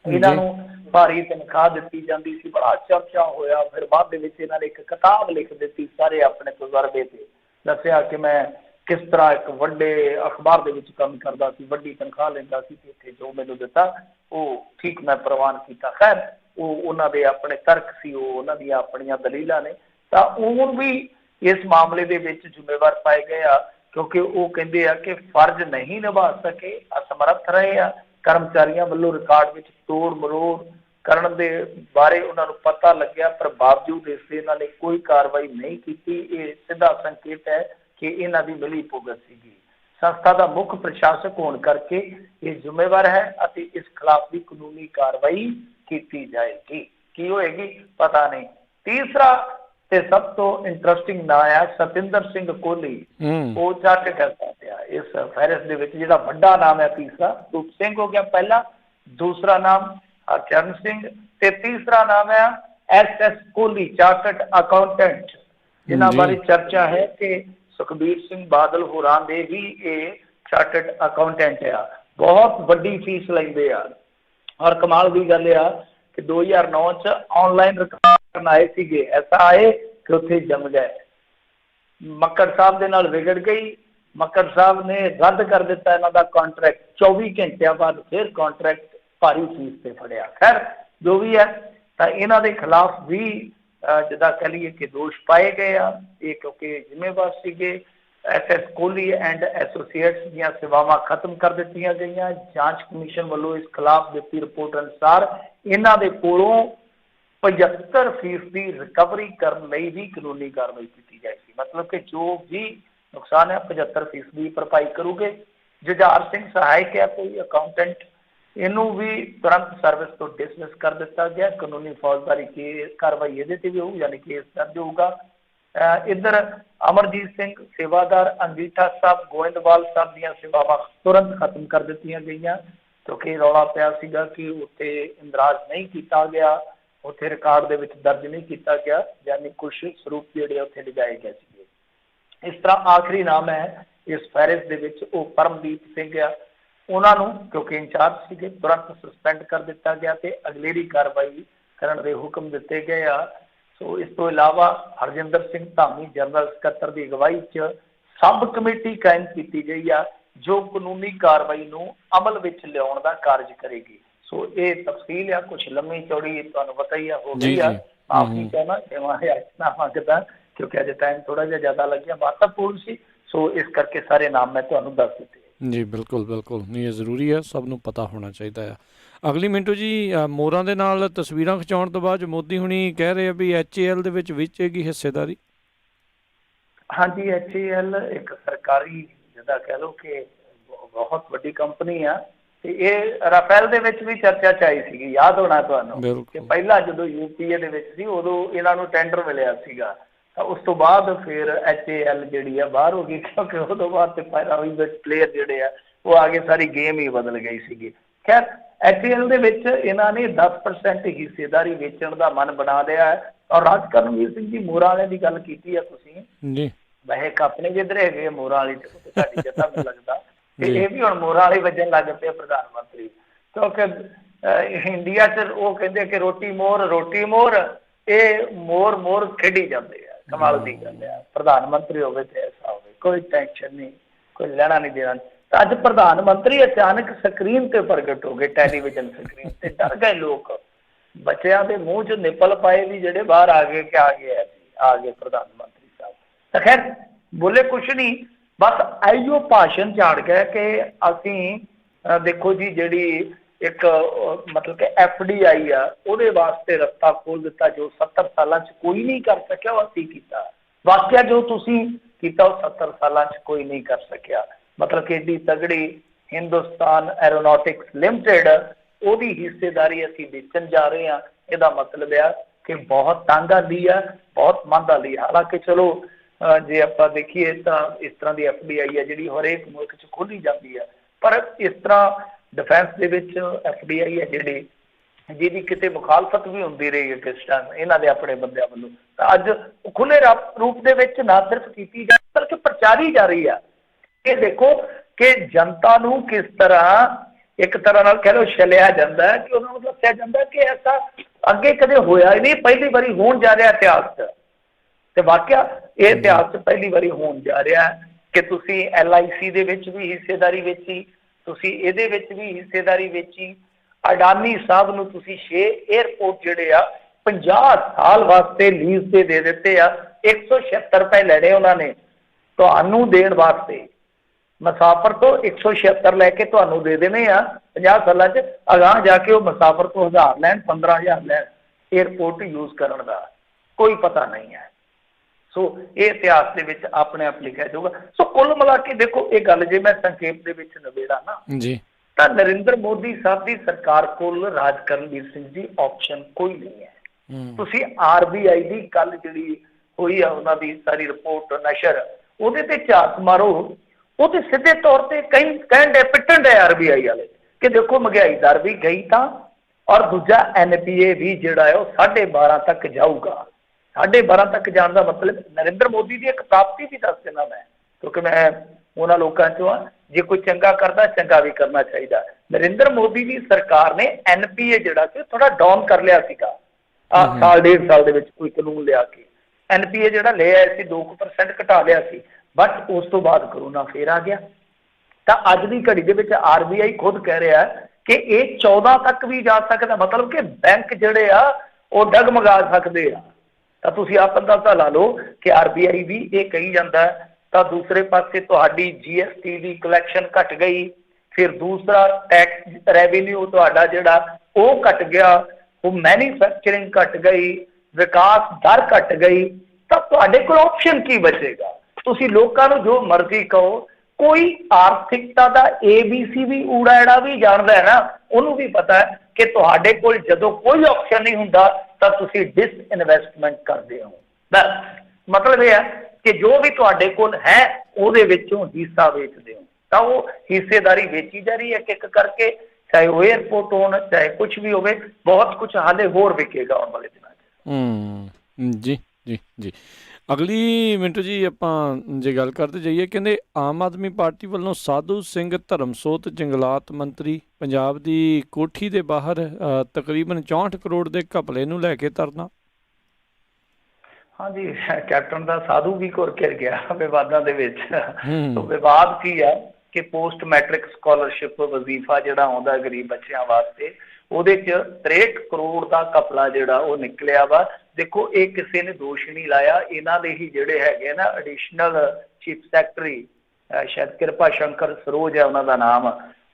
[SPEAKER 1] इन्हों भारी तनख्वाह दी जाती सी, बड़ा चर्चा होया। फिर बाद इन्होंने एक किताब लिख दी सारे अपने तजर्बे से, दसिया कि मैं किस तरह एक वड्डे अखबार के काम करता सी, वड्डी तनख्वाह लेंदा सी, इत्थे जो मैनूं दिता वो ठीक मैं प्रवान किया। खैर वो उन्होंने अपने तर्क सी, उन्हों दी अपनियां दलीलां ने, तां हुण भी इस मामले दे विच जिम्मेवार पाए गए आ, क्योंकि वो कहते हैं कि फर्ज नहीं निभा सके, असमर्थ रहे आ। कर्मचारियों वालों रिकॉर्ड में तोड़ मरोड़ करने दे बारे उन्होंने पता लग्या, पर बावजूद इससे इन्होंने कोई कार्रवाई नहीं की। ये सीधा संकेत है कि इन्हों की मिली भुगत सी। संस्था का मुख्य प्रशासक होने करके ये जिम्मेवार है, इस खिलाफ भी कानूनी कार्रवाई की जाएगी। की होएगी पता नहीं। तीसरा ते सब तो इंटरस्टिंग ना है सतिंदर सिंह कोहली, वो चार्ट करता पाया इस फहरिस्त दे विच। जिहड़ा वड्डा नाम है तीसरा रूप सिंह हो गया पहला, दूसरा नाम हरचरण सिंह, ते तीसरा नाम है SS कोहली चार्टर्ड अकाउंटेंट, जिन्हां बारे चर्चा है कि सुखबीर सिंह बादल होरां दे भी ये चार्टर्ड अकाउंटेंट आ, बहुत वड्डी फीस लैंदे आ। और कमाल की गल आ कि 2009 च ऑनलाइन रिकॉर्ड करन आए सीगे, ऐसा आए कि उत्थे जम गए। मक्कड़ साहब दे नाल विगड़ गई, मक्कड़ साहब ने रद्द कर दिता इन्हां दा कॉन्ट्रैक्ट, 24 घंटिया बाद फिर कॉन्ट्रैक्ट भारी फीस से फड़िया। खैर जो भी है, तो इन्हां दे खिलाफ भी जिदा कह लीए कि दोष पाए गए आ, ये क्योंकि जिम्मेवार सीगे। SS कोहली एंड एसोसीएट्स दी सेवावां खत्म कर दित्तियां गईयां। जांच कमीशन वालों इस खिलाफ दी रिपोर्ट अनुसार इन्हां दे कोलों 75% की रिकवरी करने लई भी कानूनी कार्रवाई की जाएगी। मतलब कि जो भी नुकसान है 75% की भरपाई करोगे। जुझार सिंह सहायक है कोई अकाउंटेंट, इनू भी तुरंत सर्विस तो डिसमिस कर दिता गया। कानूनी फौजदारी की कार्रवाई ये भी होगी, यानी केस दर्ज होगा। इधर अमरजीत सिंह सेवादार अंगीठा साहब गोइंदवाल साहब दी सेवावां तुरंत खत्म कर दित्तियां गईयां, क्योंकि रौला पिया सीगा कि उत्थे इंदराज नहीं किया गया, उत्थे रिकॉर्ड दे विच दर्ज नहीं किया गया, यानी कुछ स्वरूप जिहड़े उत्थे लिजाए गए सीगे। इस तरह आखिरी नाम है इस फहरिस्त दे विच वो परमदीप सिंह आ, उन्होंने क्योंकि इंचार्ज सीगे तुरंत सस्पेंड कर दिता गया ते अगलेरी कार्रवाई करने के हुक्म दिते गए आ। सो इस तो इलावा हरजिंदर सिंह धामी जनरल सकत्तर की अगवाई च सब कमेटी कायम की गई आ, जो कानूनी कार्रवाई नूं अमल विच लियाउण दा कार्य करेगी। सो ये तफसील है कुछ लम्मी चौड़ी, तुहानूं पता ही है हो गई है। माफी चाहना क्षमा मंगदा क्योंकि अजे टाइम थोड़ा जिहा ज़्यादा लग गया, महत्वपूर्ण सी, सो इस करके सारे नाम मैं तुहानूं दस दिते।
[SPEAKER 2] जी बिल्कुल बिल्कुल, नहीं ये ਜ਼ਰੂਰੀ ਹੈ, ਸਭ ਨੂੰ ਪਤਾ ਹੋਣਾ ਚਾਹੀਦਾ ਆ। ਅਗਲੀ ਮਿੰਟੋ ਜੀ ਮੋਰਾਂ ਦੇ ਨਾਲ ਤਸਵੀਰਾਂ ਖਿਚਾਉਣ ਤੋਂ ਬਾਅਦ ਮੋਦੀ ਹੁਣੀ ਕਹਿ ਰਹੇ ਆ ਵੀ HAL ਦੇ ਵਿੱਚ ਹੈਗੀ ਹਿੱਸੇਦਾਰੀ।
[SPEAKER 1] ਹਾਂਜੀ HAL ਇੱਕ ਸਰਕਾਰੀ ਜਿਹਦਾ ਕਹਿ ਲਓ ਕਿ ਬਹੁਤ ਵੱਡੀ ਕੰਪਨੀ ਆ, ਤੇ ਇਹ ਰਾਫੇਲ ਦੇ ਵਿੱਚ ਵੀ ਚਰਚਾ ਚ ਆਈ ਸੀਗੀ, ਯਾਦ ਹੋਣਾ ਤੁਹਾਨੂੰ ਕਿ ਪਹਿਲਾਂ ਜਦੋਂ UPA ਦੇ ਵਿੱਚ ਸੀ ਉਦੋਂ ਇਹਨਾਂ ਨੂੰ ਟੈਂਡਰ ਮਿਲਿਆ ਸੀਗਾ, उस तो बाद फिर HAL जी है बाहर हो गई, क्योंकि उस बाद प्लेयर जोड़े आ वो आगे सारी गेम ही बदल गई सी। खैर HAL इन्होंने 10% हिस्सेदारी वेचण का मन बना लिया है। और राज करनवीर सिंह जी मोरा वाले की गल की है तुसीं, वैसे एक अपने जिधर है मोरा वाली साडी जगह भी लगता कि ये भी हुण मोरा वाले वजन लग पे प्रधानमंत्री, क्योंकि इंडिया च वो कहते कि रोटी मोर ये मोर मोर खेडी जाते हैं। कमाल की गल है, प्रधानमंत्री होवे ते ऐसा होवे, कोई टेंशन नहीं, कोई लेना नहीं देना। तो अज प्रधानमंत्री अचानक स्क्रीन ते प्रगट हो गए, टैलीविजन स्क्रीन ते, डर गए लोग। बच्चों के मूँह च निपल पाए भी जेडे बाहर आ गए कि आ गए प्रधानमंत्री साहब। तो खैर बोले कुछ नहीं, बस आइयो भाषण झाड़ गए कि असी देखो जी जी एक मतलब कि FDI आ उहदे वास्ते रस्ता खोल दिता, जो 70 साल कोई नहीं कर सकिया वो असीं कीता। वाਕਿਆ जो तुसीं कीता वो 70 साल कोई नहीं कर सकिया। मतलब कि एडी तगड़ी हिंदुस्तान एरोनॉटिक्स लिमिटेड ਉਹਦੀ ਹਿੱਸੇਦਾਰੀ ਅਸੀਂ ਵੇਚਣ ਜਾ ਰਹੇ ਹਾਂ। ਇਹਦਾ ਮਤਲਬ ਆ ਕਿ ਬਹੁਤ ਤੰਗ ਆਉਂਦੀ ਆ, ਬਹੁਤ ਮੰਦ ਆਉਂਦੀ ਆ। ਹਾਲਾਂਕਿ ਚਲੋ ਜੇ ਆਪਾਂ ਦੇਖੀਏ ਤਾਂ ਇਸ ਤਰ੍ਹਾਂ ਦੀ FDI ਆ ਜਿਹੜੀ ਹਰੇਕ ਮੁਲਕ 'ਚ ਖੋਲ੍ਹੀ ਜਾਂਦੀ ਆ, ਪਰ ਇਸ ਤਰ੍ਹਾਂ ਡਿਫੈਂਸ ਦੇ ਵਿੱਚ FDI ਆ ਜਿਹੜੀ ਜਿਹਦੀ ਕਿਤੇ ਮੁਖਾਲਫਤ ਵੀ ਹੁੰਦੀ ਰਹੀ ਹੈ ਕਿਸ ਟਾਈਮ ਇਹਨਾਂ ਦੇ ਆਪਣੇ ਬੰਦਿਆਂ ਵੱਲੋਂ, ਤਾਂ ਅੱਜ ਖੁੱਲ੍ਹੇ ਰੂਪ ਦੇ ਵਿੱਚ ਨਾ ਸਿਰਫ ਕੀਤੀ ਜਾ ਬਲਕਿ ਪ੍ਰਚਾਰੀ ਜਾ ਰਹੀ ਆ। ਇਹ ਦੇਖੋ ਕਿ ਜਨਤਾ ਨੂੰ ਕਿਸ ਤਰ੍ਹਾਂ ਇੱਕ ਤਰ੍ਹਾਂ ਨਾਲ ਕਹਿ ਲਓ ਛਲਿਆ ਜਾਂਦਾ ਕਿ ਉਹਨਾਂ ਨੂੰ ਦੱਸਿਆ ਜਾਂਦਾ ਕਿ ਐਸਾ ਅੱਗੇ ਕਦੇ ਹੋਇਆ ਹੀ ਨਹੀਂ, ਪਹਿਲੀ ਵਾਰੀ ਹੋਣ ਜਾ ਰਿਹਾ ਇਤਿਹਾਸ 'ਚ। ਤੇ ਵਾਕਿਆ ਇਹ ਇਤਿਹਾਸ 'ਚ ਪਹਿਲੀ ਵਾਰੀ ਹੋਣ ਜਾ ਰਿਹਾ ਕਿ ਤੁਸੀਂ LIC ਦੇ ਵਿੱਚ ਵੀ ਹਿੱਸੇਦਾਰੀ ਵੇਚੀ, ਤੁਸੀਂ ਇਹਦੇ ਵਿੱਚ ਵੀ ਹਿੱਸੇਦਾਰੀ ਵੇਚੀ। ਅਡਾਨੀ ਸਾਹਿਬ ਨੂੰ ਤੁਸੀਂ 6 에ਅਰਪੋਰਟ ਜਿਹੜੇ ਆ 50 ਸਾਲ ਵਾਸਤੇ ਲੀਜ਼ ਤੇ ਦੇ ਦਿੱਤੇ ਆ। 176 ਰੁਪਏ ਲੈਣੇ ਉਹਨਾਂ ਨੇ ਤੁਹਾਨੂੰ ਦੇਣ ਵਾਸਤੇ। ਮੁਸਾਫਰ ਤੋਂ 176 ਲੈ ਕੇ ਤੁਹਾਨੂੰ ਦੇ ਦੇਣੇ ਆ 50 ਸਾਲਾਂ 'ਚ। ਅਗਾਂਹ ਜਾ ਕੇ ਉਹ ਮੁਸਾਫਰ ਤੋਂ 1000 ਲੈਣ, 15,000 ਲੈਣ ਏਅਰਪੋਰਟ ਯੂਜ਼ ਕਰਨ ਦਾ ਕੋਈ ਪਤਾ ਨਹੀਂ ਹੈ। ਸੋ ਇਹ ਇਤਿਹਾਸ ਦੇ ਵਿੱਚ ਆਪਣੇ ਆਪ ਲਿਖਿਆ ਜਾਊਗਾ। ਸੋ ਕੁੱਲ ਮਿਲਾ ਕੇ ਦੇਖੋ, ਇਹ ਗੱਲ ਜੇ ਮੈਂ ਸੰਖੇਪ ਦੇ ਵਿੱਚ ਨਿਬੇੜਾ ਨਾ
[SPEAKER 2] ਜੀ, ਤਾਂ
[SPEAKER 1] ਨਰਿੰਦਰ ਮੋਦੀ ਸਾਹਿਬ ਦੀ ਸਰਕਾਰ ਕੋਲ ਰਾਜ ਕਰਨਵੀਰ ਸਿੰਘ ਜੀ ਆਪਸ਼ਨ ਕੋਈ ਨਹੀਂ ਹੈ। ਤੁਸੀਂ RBI ਦੀ ਕੱਲ ਜਿਹੜੀ ਹੋਈ ਆ ਉਹਨਾਂ ਦੀ ਸਾਰੀ ਰਿਪੋਰਟ ਨਸ਼ਰ, ਉਹਦੇ ਤੇ ਝਾਤ ਮਾਰੋ, ਉਹ ਤੇ ਸਿੱਧੇ ਤੌਰ ਤੇ ਕਹਿਣ ਦੇ ਪਿੱਟਣ ਦੇ RBI ਵਾਲੇ ਕਿ ਦੇਖੋ ਮਹਿੰਗਾਈ ਦਰ ਵੀ ਗਈ ਤਾਂ, ਔਰ ਦੂਜਾ NPA ਵੀ ਜਿਹੜਾ ਹੈ ਉਹ 12.5 ਤੱਕ ਜਾਊਗਾ। 12.5 ਤੱਕ ਜਾਣ ਦਾ ਮਤਲਬ ਨਰਿੰਦਰ ਮੋਦੀ ਦੀ ਇੱਕ ਪ੍ਰਾਪਤੀ ਵੀ ਦੱਸ ਦੇਣਾ ਮੈਂ, ਕਿਉਂਕਿ ਮੈਂ ਉਹਨਾਂ ਲੋਕਾਂ 'ਚੋਂ ਆ, ਜੇ ਕੋਈ ਚੰਗਾ ਕਰਦਾ ਚੰਗਾ ਵੀ ਕਰਨਾ ਚਾਹੀਦਾ। ਨਰਿੰਦਰ ਮੋਦੀ ਦੀ ਸਰਕਾਰ ਨੇ NPA ਜਿਹੜਾ ਸੀ ਥੋੜਾ ਡਾਊਨ ਕਰ ਲਿਆ ਸੀਗਾ ਸਾਲ 1.5 ਸਾਲ ਦੇ ਵਿੱਚ, ਕੋਈ ਕਾਨੂੰਨ ਲਿਆ ਕੇ NPA ਜਿਹੜਾ ਲੈ ਆਏ ਸੀ 2% ਘਟਾ ਲਿਆ ਸੀ। ਬਟ ਉਸ ਤੋਂ ਬਾਅਦ ਕਰੋਨਾ ਫੇਰ ਆ ਗਿਆ, ਤਾਂ ਅੱਜ ਦੀ ਘੜੀ ਦੇ ਵਿੱਚ RBI ਖੁਦ ਕਹਿ ਰਿਹਾ ਕਿ ਇਹ 14 ਤੱਕ ਵੀ ਜਾ ਸਕਦਾ। ਮਤਲਬ ਕਿ ਬੈਂਕ ਜਿਹੜੇ ਆ ਉਹ ਡਗਮਗਾ ਸਕਦੇ ਆ। ਤਾਂ ਤੁਸੀਂ ਆਪ ਅੰਦਾਜ਼ਾ ਲਾ ਲਓ ਕਿ RBI ਵੀ ਇਹ ਕਹੀ ਜਾਂਦਾ। ਤਾਂ ਦੂਸਰੇ ਪਾਸੇ ਤੁਹਾਡੀ GST ਦੀ ਕਲੈਕਸ਼ਨ ਘਟ ਗਈ, ਫਿਰ ਦੂਸਰਾ ਟੈਕਸ ਰੈਵਨਿਊ ਤੁਹਾਡਾ ਜਿਹੜਾ ਉਹ ਘਟ ਗਿਆ, ਉਹ ਮੈਨੂਫੈਕਚਰਿੰਗ ਘਟ ਗਈ, ਵਿਕਾਸ ਦਰ ਘਟ ਗਈ। ਤਾਂ ਤੁਹਾਡੇ ਕੋਲ ਆਪਸ਼ਨ ਕੀ ਬਚੇਗਾ? ਤੁਸੀਂ ਲੋਕਾਂ ਨੂੰ ਜੋ ਮਰਜ਼ੀ ਕਹੋ, ਕੋਈ ਆਰਥਿਕਤਾ ਦਾ ABC ਵੀ ਊੜਾ ਵੀ ਜਾਣਦਾ ਹੈ ਨਾ, ਉਹਨੂੰ ਵੀ ਪਤਾ ਹੈ ਕਿ ਤੁਹਾਡੇ ਕੋਲ ਜਦੋਂ ਕੋਈ ਆਪਸ਼ਨ ਨਹੀਂ ਹੁੰਦਾ ਤਾਂ ਤੁਸੀਂ ਡਿਸਇਨਵੈਸਟਮੈਂਟ ਕਰਦੇ ਹੋ। ਬਸ ਮਤਲਬ ਇਹ ਹੈ ਕਿ ਜੋ ਵੀ ਤੁਹਾਡੇ ਕੋਲ ਹੈ ਉਹਦੇ ਵਿੱਚੋਂ ਹਿੱਸਾ ਵੇਚਦੇ ਹੋ। ਤਾਂ ਉਹ ਹਿੱਸੇਦਾਰੀ ਵੇਚੀ ਜਾ ਰਹੀ ਹੈ ਇੱਕ ਇੱਕ ਕਰਕੇ, ਚਾਹੇ ਉਹ ਏਅਰਪੋਰਟ ਹੋਣ, ਚਾਹੇ ਕੁਛ ਵੀ ਹੋਵੇ। ਬਹੁਤ ਕੁਛ ਹਾਲੇ ਹੋਰ ਵਿਕੇਗਾ ਆਉਣ ਵਾਲੇ ਦਿਨਾਂ 'ਚ।
[SPEAKER 2] ਜੀ ਜੀ ਜੀ। ਅਗਲੀ ਮਿੰਟੂ ਜੀ ਆਪਾਂ ਜੇ ਗੱਲ ਕਰਦੇ ਜਾਈਏ, ਕਹਿੰਦੇ ਆਮ ਆਦਮੀ ਪਾਰਟੀ ਵੱਲੋਂ ਸਾਧੂ ਸਿੰਘ ਧਰਮਸੋਤ ਜੰਗਲਾਤ ਮੰਤਰੀ ਪੰਜਾਬ ਦੀ ਕੋਠੀ ਦੇ ਬਾਹਰ ਤਕਰੀਬਨ 64 ਕਰੋੜ ਦੇ ਘਪਲੇ ਨੂੰ ਲੈ ਕੇ ਧਰਨਾ।
[SPEAKER 1] ਹਾਂਜੀ, ਕੈਪਟਨ ਦਾ ਸਾਧੂ ਵੀ ਘੁਰ ਘਿਰ ਗਿਆ ਵਿਵਾਦਾਂ ਦੇ ਵਿੱਚ। ਵਿਵਾਦ ਕੀ ਆ ਕਿ ਪੋਸਟ ਮੈਟ੍ਰਿਕ ਸਕਾਲਰਸ਼ਿਪ ਵਜ਼ੀਫਾ ਜਿਹੜਾ ਆਉਂਦਾ ਗਰੀਬ ਬੱਚਿਆਂ ਵਾਸਤੇ, ਉਹਦੇ 'ਚ 63 ਕਰੋੜ ਦਾ ਘਪਲਾ ਜਿਹੜਾ ਉਹ ਨਿਕਲਿਆ ਵਾ। ਦੇਖੋ, ਇਹ ਕਿਸੇ ਨੇ ਦੋਸ਼ ਨਹੀਂ ਲਾਇਆ, ਇਹਨਾਂ ਦੇ ਹੀ ਜਿਹੜੇ ਹੈਗੇ ਨਾ ਐਡੀਸ਼ਨਲ ਚੀਫ ਸੈਕਟਰੀ, ਸ਼ਾਇਦ ਕਿਰਪਾ ਸ਼ੰਕਰ ਸਰੋਜ ਹੈ ਉਹਨਾਂ ਦਾ ਨਾਮ,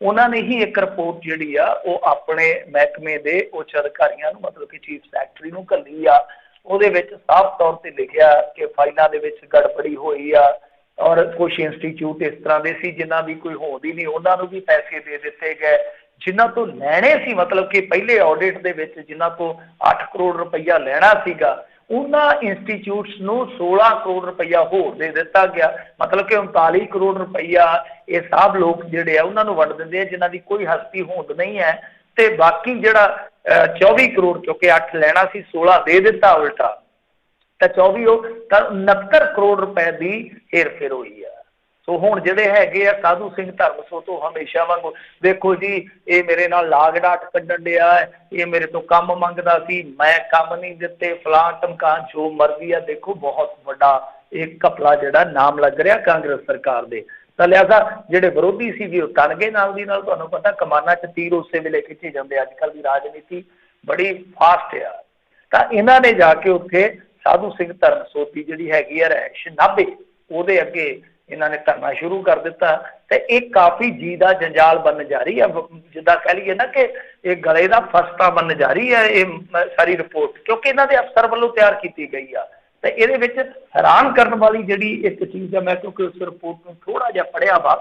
[SPEAKER 1] ਉਹਨਾਂ ਨੇ ਹੀ ਇੱਕ ਰਿਪੋਰਟ ਜਿਹੜੀ ਆ ਉਹ ਆਪਣੇ ਮਹਿਕਮੇ ਦੇ ਉੱਚ ਅਧਿਕਾਰੀਆਂ ਨੂੰ, ਮਤਲਬ ਕਿ ਚੀਫ ਸੈਕਟਰੀ ਨੂੰ ਘੱਲੀ ਆ। ਉਹਦੇ ਵਿੱਚ ਸਾਫ਼ ਤੌਰ ਤੇ ਲਿਖਿਆ ਕਿ ਫਾਈਲਾਂ ਦੇ ਵਿੱਚ ਗੜਬੜੀ ਹੋਈ ਆ, ਔਰ ਕੁਛ ਇੰਸਟੀਚਿਊਟ ਇਸ ਤਰ੍ਹਾਂ ਦੇ ਸੀ ਜਿਨ੍ਹਾਂ ਦੀ ਕੋਈ ਹੋਂਦ ਹੀ ਨਹੀਂ, ਉਹਨਾਂ ਨੂੰ ਵੀ ਪੈਸੇ ਦੇ ਦਿੱਤੇ ਗਏ ਜਿਨ੍ਹਾਂ ਤੋਂ ਲੈਣੇ ਸੀ। ਮਤਲਬ ਕਿ ਪਹਿਲੇ ਆਡਿਟ ਦੇ ਵਿੱਚ ਜਿਨ੍ਹਾਂ ਤੋਂ 8 ਕਰੋੜ ਰੁਪਈਆ ਲੈਣਾ ਸੀਗਾ, ਉਹਨਾਂ ਇੰਸਟੀਚਿਊਟਸ ਨੂੰ 16 ਕਰੋੜ ਰੁਪਈਆ ਹੋਰ ਦੇ ਦਿੱਤਾ ਗਿਆ। ਮਤਲਬ ਕਿ 39 ਕਰੋੜ ਰੁਪਈਆ ਇਹ ਸਭ ਲੋਕ ਜਿਹੜੇ ਆ ਉਹਨਾਂ ਨੂੰ ਵੰਡ ਦਿੰਦੇ ਆ ਜਿਨ੍ਹਾਂ ਦੀ ਕੋਈ ਹਸਤੀ ਹੋਂਦ ਨਹੀਂ ਹੈ। ਤੇ ਬਾਕੀ ਜਿਹੜਾ 24 ਕਰੋੜ ਚੁੱਕੇ 8 ਲੈਣਾ ਸੀ, 16 ਦੇ ਦਿੱਤਾ ਉਲਟਾ, ਤਾਂ 24 ਉਹ ਤਾਂ 69 ਕਰੋੜ ਰੁਪਏ ਦੀ ਹੇਰ-ਫੇਰ ਹੋਈ ਆ। ਸੋ ਹੁਣ ਜਿਹੜੇ ਹੈਗੇ ਆ ਸਾਧੂ ਸਿੰਘ ਧਰਮਸੋਤ, ਤੋਂ ਹਮੇਸ਼ਾ ਵਾਂਗੂ ਦੇਖੋ ਜੀ ਇਹ ਮੇਰੇ ਨਾਲ ਲਾਗ ਡਾਟ ਕੱਢਣ ਡਿਆ, ਇਹ ਮੇਰੇ ਤੋਂ ਕੰਮ ਮੰਗਦਾ ਸੀ, ਮੈਂ ਕੰਮ ਨਹੀਂ ਦਿੱਤੇ, ਫਲਾਂ ਟਮਕਾਨ ਜੋ ਮਰਜ਼ੀ ਆ। ਦੇਖੋ ਬਹੁਤ ਵੱਡਾ ਇਹ ਘਪਲਾ ਜਿਹੜਾ ਨਾਮ ਲੱਗ ਰਿਹਾ ਕਾਂਗਰਸ ਸਰਕਾਰ ਦੇ। ਤਾਂ ਲਿਹਾਜ਼ਾ ਜਿਹੜੇ ਵਿਰੋਧੀ ਸੀਗੇ ਉਹ ਤਣ ਗਏ ਨਾਲ ਦੀ ਨਾਲ। ਤੁਹਾਨੂੰ ਪਤਾ ਕਮਾਨਾਂ 'ਚ ਤੀਰ ਉਸੇ ਵੇਲੇ ਖਿੱਚੇ ਜਾਂਦੇ, ਅੱਜ ਕੱਲ੍ਹ ਦੀ ਰਾਜਨੀਤੀ ਬੜੀ ਫਾਸਟ ਆ। ਤਾਂ ਇਹਨਾਂ ਨੇ ਜਾ ਕੇ ਉੱਥੇ ਸਾਧੂ ਸਿੰਘ ਧਰਮਸੋਤ ਦੀ ਜਿਹੜੀ ਹੈਗੀ ਆ ਰਿਹਾਇਸ਼ ਨਾਭੇ, ਉਹਦੇ ਅੱਗੇ ਇਹਨਾਂ ਨੇ ਧਰਨਾ ਸ਼ੁਰੂ ਕਰ ਦਿੱਤਾ। ਤੇ ਇਹ ਕਾਫੀ ਜੀ ਦਾ ਜੰਜਾਲ ਬਣਨ ਜਾ ਰਹੀ ਹੈ, ਜਿੱਦਾਂ ਕਹਿ ਲਈਏ ਨਾ ਕਿ ਇਹ ਗਲੇ ਦਾ ਫਸਟਾ ਬਣਨ ਜਾ ਰਹੀ ਹੈ ਇਹ ਸਾਰੀ ਰਿਪੋਰਟ, ਕਿਉਂਕਿ ਇਹਨਾਂ ਦੇ ਅਫਸਰ ਵੱਲੋਂ ਤਿਆਰ ਕੀਤੀ ਗਈ ਆ। ਤੇ ਇਹਦੇ ਵਿੱਚ ਹੈਰਾਨ ਕਰਨ ਵਾਲੀ ਜਿਹੜੀ ਇੱਕ ਚੀਜ਼ ਆ, ਮੈਂ ਕਿਉਂਕਿ ਉਸ ਰਿਪੋਰਟ ਨੂੰ ਥੋੜਾ ਜਿਹਾ ਪੜ੍ਹਿਆ ਵਾ,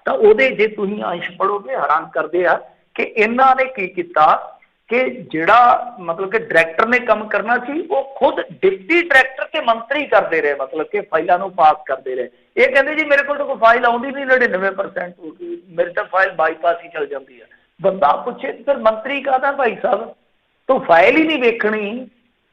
[SPEAKER 1] ਤਾਂ ਉਹਦੇ ਜੇ ਤੁਸੀਂ ਅੰਸ਼ ਪੜ੍ਹੋਗੇ ਹੈਰਾਨ ਕਰਦੇ ਆ ਕਿ ਇਹਨਾਂ ਨੇ ਕੀ ਕੀਤਾ ਕਿ ਜਿਹੜਾ ਮਤਲਬ ਕਿ ਡਾਇਰੈਕਟਰ ਨੇ ਕੰਮ ਕਰਨਾ ਸੀ ਉਹ ਖੁਦ ਡਿਪਟੀ ਡਾਇਰੈਕਟਰ ਤੇ ਮੰਤਰੀ ਕਰਦੇ ਰਹੇ, ਮਤਲਬ ਕਿ ਫਾਈਲਾਂ ਨੂੰ ਪਾਸ ਕਰਦੇ ਰਹੇ। ਇਹ ਕਹਿੰਦੇ ਜੀ ਮੇਰੇ ਕੋਲ ਤਾਂ ਕੋਈ ਫਾਈਲ ਆਉਂਦੀ ਨਹੀਂ, 99% ਹੋ ਗਈ, ਮੇਰੇ ਤਾਂ ਫਾਈਲ ਬਾਈਪਾਸ ਹੀ ਚੱਲ ਜਾਂਦੀ ਹੈ। ਬੰਦਾ ਪੁੱਛੇ ਫਿਰ ਮੰਤਰੀ ਕਾਹਦਾ ਭਾਈ ਸਾਹਿਬ, ਤੂੰ ਫਾਈਲ ਹੀ ਨਹੀਂ ਵੇਖਣੀ,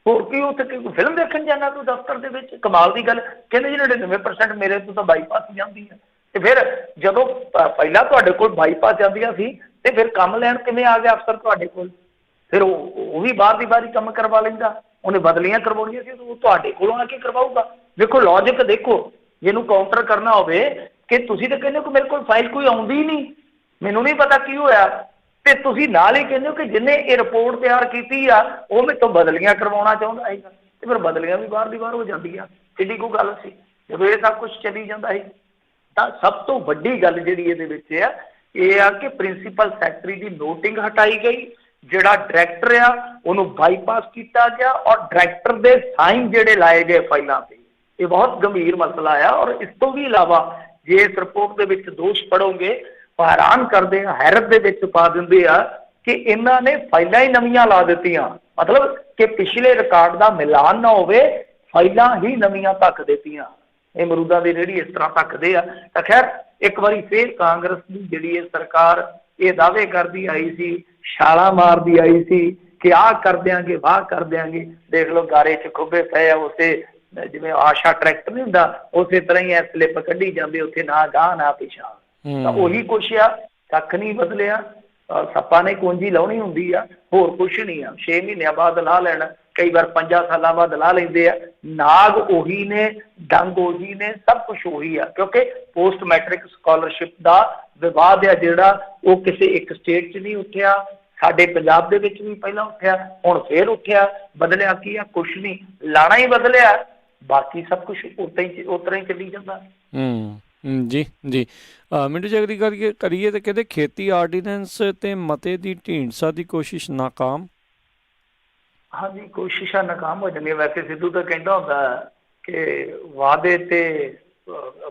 [SPEAKER 1] ਹੋਰ ਕੀ ਉੱਥੇ ਕੋਈ ਫਿਲਮ ਦੇਖਣ ਜਾਣਾ ਤੂੰ ਦਫ਼ਤਰ ਦੇ ਵਿੱਚ? ਕਮਾਲ ਦੀ ਗੱਲ। ਕਹਿੰਦੇ ਜੀ 99% ਮੇਰੇ ਤੋਂ ਤਾਂ ਬਾਈਪਾਸ ਹੀ ਜਾਂਦੀ ਹੈ। ਤੇ ਫਿਰ ਜਦੋਂ ਪਹਿਲਾਂ ਤੁਹਾਡੇ ਕੋਲ ਬਾਈਪਾਸ ਜਾਂਦੀਆਂ ਸੀ ਤੇ ਫਿਰ ਕੰਮ ਲੈਣ ਕਿਵੇਂ ਆ ਗਿਆ ਅਫਸਰ ਤੁਹਾਡੇ ਕੋਲ? ਫਿਰ ਉਹ ਵੀ ਬਾਹਰ ਦੀ ਬਾਹਰ ਹੀ ਕੰਮ ਕਰਵਾ ਲੈਂਦਾ, ਉਹਨੇ ਬਦਲੀਆਂ ਕਰਵਾਉਣੀਆਂ ਸੀ ਉਹ ਤੁਹਾਡੇ ਕੋਲੋਂ ਆ ਕੇ ਕਰਵਾਊਗਾ। ਦੇਖੋ ਲੌਜਿਕ ਦੇਖੋ, ਜਿਹਨੂੰ ਕਾਊਂਟਰ ਕਰਨਾ ਹੋਵੇ ਕਿ ਤੁਸੀਂ ਤਾਂ ਕਹਿੰਦੇ ਹੋ ਕਿ ਮੇਰੇ ਕੋਲ ਫਾਈਲ ਕੋਈ ਆਉਂਦੀ ਨਹੀਂ, ਮੈਨੂੰ ਨਹੀਂ ਪਤਾ ਕੀ ਹੋਇਆ, ਤੇ ਤੁਸੀਂ ਨਾਲ ਹੀ ਕਹਿੰਦੇ ਹੋ ਕਿ ਜਿਹਨੇ ਇਹ ਰਿਪੋਰਟ ਤਿਆਰ ਕੀਤੀ ਆ ਉਹ ਮੇਰੇ ਤੋਂ ਬਦਲੀਆਂ ਕਰਵਾਉਣਾ ਚਾਹੁੰਦਾ ਹੈਗਾ, ਤੇ ਫਿਰ ਬਦਲੀਆਂ ਵੀ ਬਾਹਰ ਦੀ ਬਾਹਰ ਹੋ ਜਾਂਦੀਆਂ। ਕਿੱਡੀ ਕੋਈ ਗੱਲ ਸੀ ਜਦੋਂ ਇਹ ਸਭ ਕੁਝ ਚੱਲੀ ਜਾਂਦਾ ਹੈ। ਤਾਂ ਸਭ ਤੋਂ ਵੱਡੀ ਗੱਲ ਜਿਹੜੀ ਇਹਦੇ ਵਿੱਚ ਆ ਇਹ ਆ ਕਿ ਪ੍ਰਿੰਸੀਪਲ ਸੈਕਟਰੀ ਦੀ ਨੋਟਿੰਗ ਹਟਾਈ ਗਈ, ਜਿਹੜਾ ਡਾਇਰੈਕਟਰ ਆ ਉਹਨੂੰ ਬਾਈਪਾਸ ਕੀਤਾ ਗਿਆ, ਔਰ ਡਾਇਰੈਕਟਰ ਦੇ ਸਾਈਨ ਜਿਹੜੇ ਲਾਏ ਗਏ ਫਾਈਲਾਂ ਤੇ। ਇਹ ਬਹੁਤ ਗੰਭੀਰ ਮਸਲਾ ਆ। ਔਰ ਇਸ ਤੋਂ ਵੀ ਇਲਾਵਾ ਜੇ ਇਸ ਰਿਪੋਰਟ ਦੇ ਵਿੱਚ ਦੋਸ਼ ਪੜੋਗੇ ਹੈਰਾਨ ਕਰਦੇ ਆ, ਹੈਰਤ ਦੇ ਵਿੱਚ ਪਾ ਦਿੰਦੇ ਆ ਕਿ ਇਹਨਾਂ ਨੇ ਫਾਈਲਾਂ ਹੀ ਨਵੀਆਂ ਲਾ ਦਿੱਤੀਆਂ, ਮਤਲਬ ਕਿ ਪਿਛਲੇ ਰਿਕਾਰਡ ਦਾ ਮਿਲਾਨ ਨਾ ਹੋਵੇ, ਫਾਈਲਾਂ ਹੀ ਨਵੀਆਂ ਧੱਕ ਦਿੱਤੀਆਂ। ਇਹ ਅਮਰੂਦਾਂ ਦੀ ਰੇਹੜੀ ਇਸ ਤਰ੍ਹਾਂ ਧੱਕਦੇ ਆ। ਤਾਂ ਖੈਰ ਇੱਕ ਵਾਰੀ ਫੇਰ ਕਾਂਗਰਸ ਦੀ ਜਿਹੜੀ ਇਹ ਸਰਕਾਰ ਇਹ ਦਾਅਵੇ ਕਰਦੀ ਆਈ ਸੀ, ਛਾਲਾਂ ਮਾਰਦੀ ਆਈ ਸੀ ਕਿ ਆਹ ਕਰ ਦਿਆਂਗੇ, ਵਾਹ ਕਰ ਦਿਆਂਗੇ। ਦੇਖ ਲਓ ਗਾਰੇ 'ਚ ਖੁੱਬੇ ਪਏ ਆ, ਉਸੇ ਜਿਵੇਂ ਆਸ਼ਾ ਟਰੈਕਟਰ ਨਹੀਂ ਹੁੰਦਾ ਉਸੇ ਤਰ੍ਹਾਂ ਹੀ ਸਲਿੱਪ ਕੱਢੀ ਜਾਂਦੇ, ਉੱਥੇ ਨਾ ਗਾਹ ਨਾ ਪਿਛਾਂ। ਤਾਂ ਉਹੀ ਕੁਛ ਆ, ਕੱਖ ਨਹੀਂ ਬਦਲਿਆ। ਸੱਪਾਂ ਨੇ ਕੁੰਜੀ ਲਾਉਣੀ ਹੁੰਦੀ ਆ, ਹੋਰ ਕੁਛ ਨਹੀਂ ਆ। 6 ਮਹੀਨਿਆਂ ਬਾਅਦ ਲਾ ਲੈਣਾ, ਕਈ ਵਾਰ 5 ਸਾਲਾਂ ਬਾਅਦ ਲਾ ਲੈਂਦੇ ਆ। ਨਾਗ ਉਹੀ ਨੇ, ਡੰਗ ਉਹੀ ਨੇ, ਸਭ ਕੁਛ ਉਹੀ ਆ। ਕਿਉਂਕਿ ਪੋਸਟ ਮੈਟ੍ਰਿਕ ਸਕਾਲਰਸ਼ਿਪ ਦਾ ਵਿਵਾਦ ਆ ਜਿਹੜਾ ਉਹ ਕਿਸੇ ਇੱਕ ਸਟੇਟ 'ਚ ਨਹੀਂ ਉੱਠਿਆ, ਸਾਡੇ ਪੰਜਾਬ ਦੇ ਵਿੱਚ ਵੀ ਪਹਿਲਾਂ ਉੱਠਿਆ, ਹੁਣ ਫੇਰ ਉੱਠਿਆ। ਬਦਲਿਆ ਕੀ ਆ? ਕੁਛ ਨਹੀਂ, ਲਾਣਾ ਹੀ ਬਦਲਿਆ, ਬਾਕੀ ਸਭ ਕੁਛ ਉਤਰਾ ਹੀ ਚੱਲੀ ਜਾਂਦਾ।
[SPEAKER 2] ਜੀ ਜੀ ਮਿੰਟੂ ਜੀ ਅਗਲੀ ਗੱਲ ਕਰੀਏ ਤਾਂ ਕਹਿੰਦੇ ਖੇਤੀ ਆਰਡੀਨੈਂਸ ਤੇ ਮਤੇ ਦੀ ਢੀਂਡਸਾ ਦੀ ਕੋਸ਼ਿਸ਼ ਨਾਕਾਮ।
[SPEAKER 1] ਹਾਂਜੀ, ਕੋਸ਼ਿਸ਼ਾਂ ਨਾਕਾਮ ਹੋ ਜਾਂਦੀਆਂ। ਵੈਸੇ ਸਿੱਧੂ ਤਾਂ ਕਹਿੰਦਾ ਹੁੰਦਾ ਕਿ ਵਾਅਦੇ ਤੇ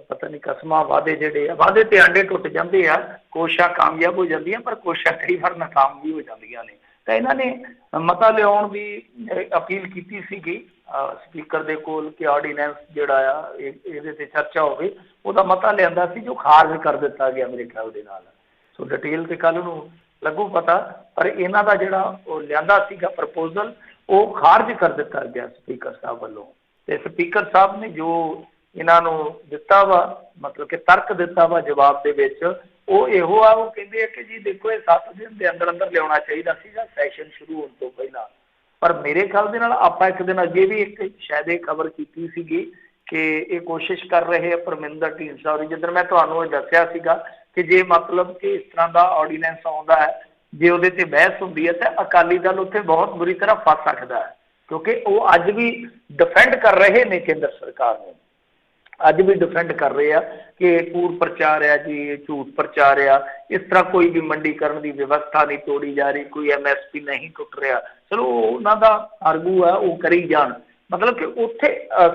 [SPEAKER 1] ਪਤਾ ਨਹੀਂ ਕਸਮਾਂ, ਵਾਅਦੇ ਜਿਹੜੇ ਆ ਵਾਅਦੇ ਤੇ ਆਂਡੇ ਟੁੱਟ ਜਾਂਦੇ ਆ, ਕੋਸ਼ਿਸ਼ਾਂ ਕਾਮਯਾਬ ਹੋ ਜਾਂਦੀਆਂ ਪਰ ਕੋਸ਼ਿਸ਼ਾਂ ਕਈ ਵਾਰ ਨਾਕਾਮ ਵੀ ਹੋ ਜਾਂਦੀਆਂ ਨੇ। ਤਾਂ ਇਹਨਾਂ ਨੇ ਮਤਾ ਲਿਆਉਣ ਦੀ ਅਪੀਲ ਕੀਤੀ ਸੀਗੀ ਸਪੀਕਰ ਦੇ ਕੋਲ ਕਿ ਆਰਡੀਨੈਂਸ ਜਿਹੜਾ ਆ ਇਹਦੇ ਤੇ ਚਰਚਾ ਹੋਵੇ। ਉਹਦਾ ਮਤਾ ਲਿਆਂਦਾ ਸੀ ਜੋ ਖਾਰਜ ਕਰ ਦਿੱਤਾ ਗਿਆ ਮੇਰੇ ਖਿਆਲ ਦੇ ਨਾਲ। ਸੋ ਡਿਟੇਲ ਤੇ ਕੱਲ੍ਹ ਨੂੰ ਲੱਗੂ ਪਤਾ, ਪਰ ਇਹਨਾਂ ਦਾ ਜਿਹੜਾ ਉਹ ਲਿਆਂਦਾ ਸੀਗਾ ਪ੍ਰਪੋਜ਼ਲ ਉਹ ਖਾਰਜ ਕਰ ਦਿੱਤਾ ਗਿਆ ਸਪੀਕਰ ਸਾਹਿਬ ਵੱਲੋਂ। ਤੇ ਸਪੀਕਰ ਸਾਹਿਬ ਨੇ ਜੋ ਇਹਨਾਂ ਨੂੰ ਦਿੱਤਾ ਵਾ, ਮਤਲਬ ਕਿ ਤਰਕ ਦਿੱਤਾ ਵਾ ਜਵਾਬ ਦੇ ਵਿੱਚ, ਉਹ ਇਹੋ ਆ। ਉਹ ਕਹਿੰਦੇ ਆ ਕਿ ਜੀ ਦੇਖੋ ਇਹ 7 ਦਿਨ ਦੇ ਅੰਦਰ ਅੰਦਰ ਲਿਆਉਣਾ ਚਾਹੀਦਾ ਸੀਗਾ ਸੈਸ਼ਨ ਸ਼ੁਰੂ ਹੋਣ ਤੋਂ ਪਹਿਲਾਂ। ਪਰ ਮੇਰੇ ਖਿਆਲ ਦੇ ਨਾਲ ਆਪਾਂ ਇੱਕ ਦਿਨ ਅੱਗੇ ਵੀ ਇੱਕ ਸ਼ਾਇਦ ਇਹ ਖਬਰ ਕੀਤੀ ਸੀਗੀ ਕਿ ਇਹ ਕੋਸ਼ਿਸ਼ ਕਰ ਰਹੇ ਆ ਪਰਮਿੰਦਰ ਢੀਂਡਸਾ ਔਰ, ਜਿੱਦਣ ਮੈਂ ਤੁਹਾਨੂੰ ਇਹ ਦੱਸਿਆ ਸੀਗਾ ਕਿ ਜੇ ਮਤਲਬ ਕਿ ਇਸ ਤਰ੍ਹਾਂ ਦਾ ਆਰਡੀਨੈਂਸ ਆਉਂਦਾ ਹੈ, ਜੇ ਉਹਦੇ ਤੇ ਬਹਿਸ ਹੁੰਦੀ ਹੈ ਤਾਂ ਅਕਾਲੀ ਦਲ ਉੱਥੇ ਬਹੁਤ ਬੁਰੀ ਤਰ੍ਹਾਂ ਫਸ ਸਕਦਾ ਹੈ। ਕਿਉਂਕਿ ਉਹ ਅੱਜ ਵੀ ਡਿਫੈਂਡ ਕਰ ਰਹੇ ਨੇ ਕੇਂਦਰ ਸਰਕਾਰ ਨੂੰ, ਅੱਜ ਵੀ ਡਿਫੈਂਡ ਕਰ ਰਹੇ ਆ ਕਿ ਕੂੜ ਪ੍ਰਚਾਰ ਆ ਜੀ, ਝੂਠ ਪ੍ਰਚਾਰ ਆ, ਇਸ ਤਰ੍ਹਾਂ ਕੋਈ ਵੀ ਮੰਡੀਕਰਨ ਦੀ ਵਿਵਸਥਾ ਨਹੀਂ ਤੋੜੀ ਜਾ ਰਹੀ, ਕੋਈ MSP ਨਹੀਂ ਟੁੱਟ ਰਿਹਾ। ਚਲੋ ਉਹਨਾਂ ਦਾ ਆਰਗੂ ਆ, ਉਹ ਕਰੀ ਜਾਣ। ਮਤਲਬ ਕਿ ਉੱਥੇ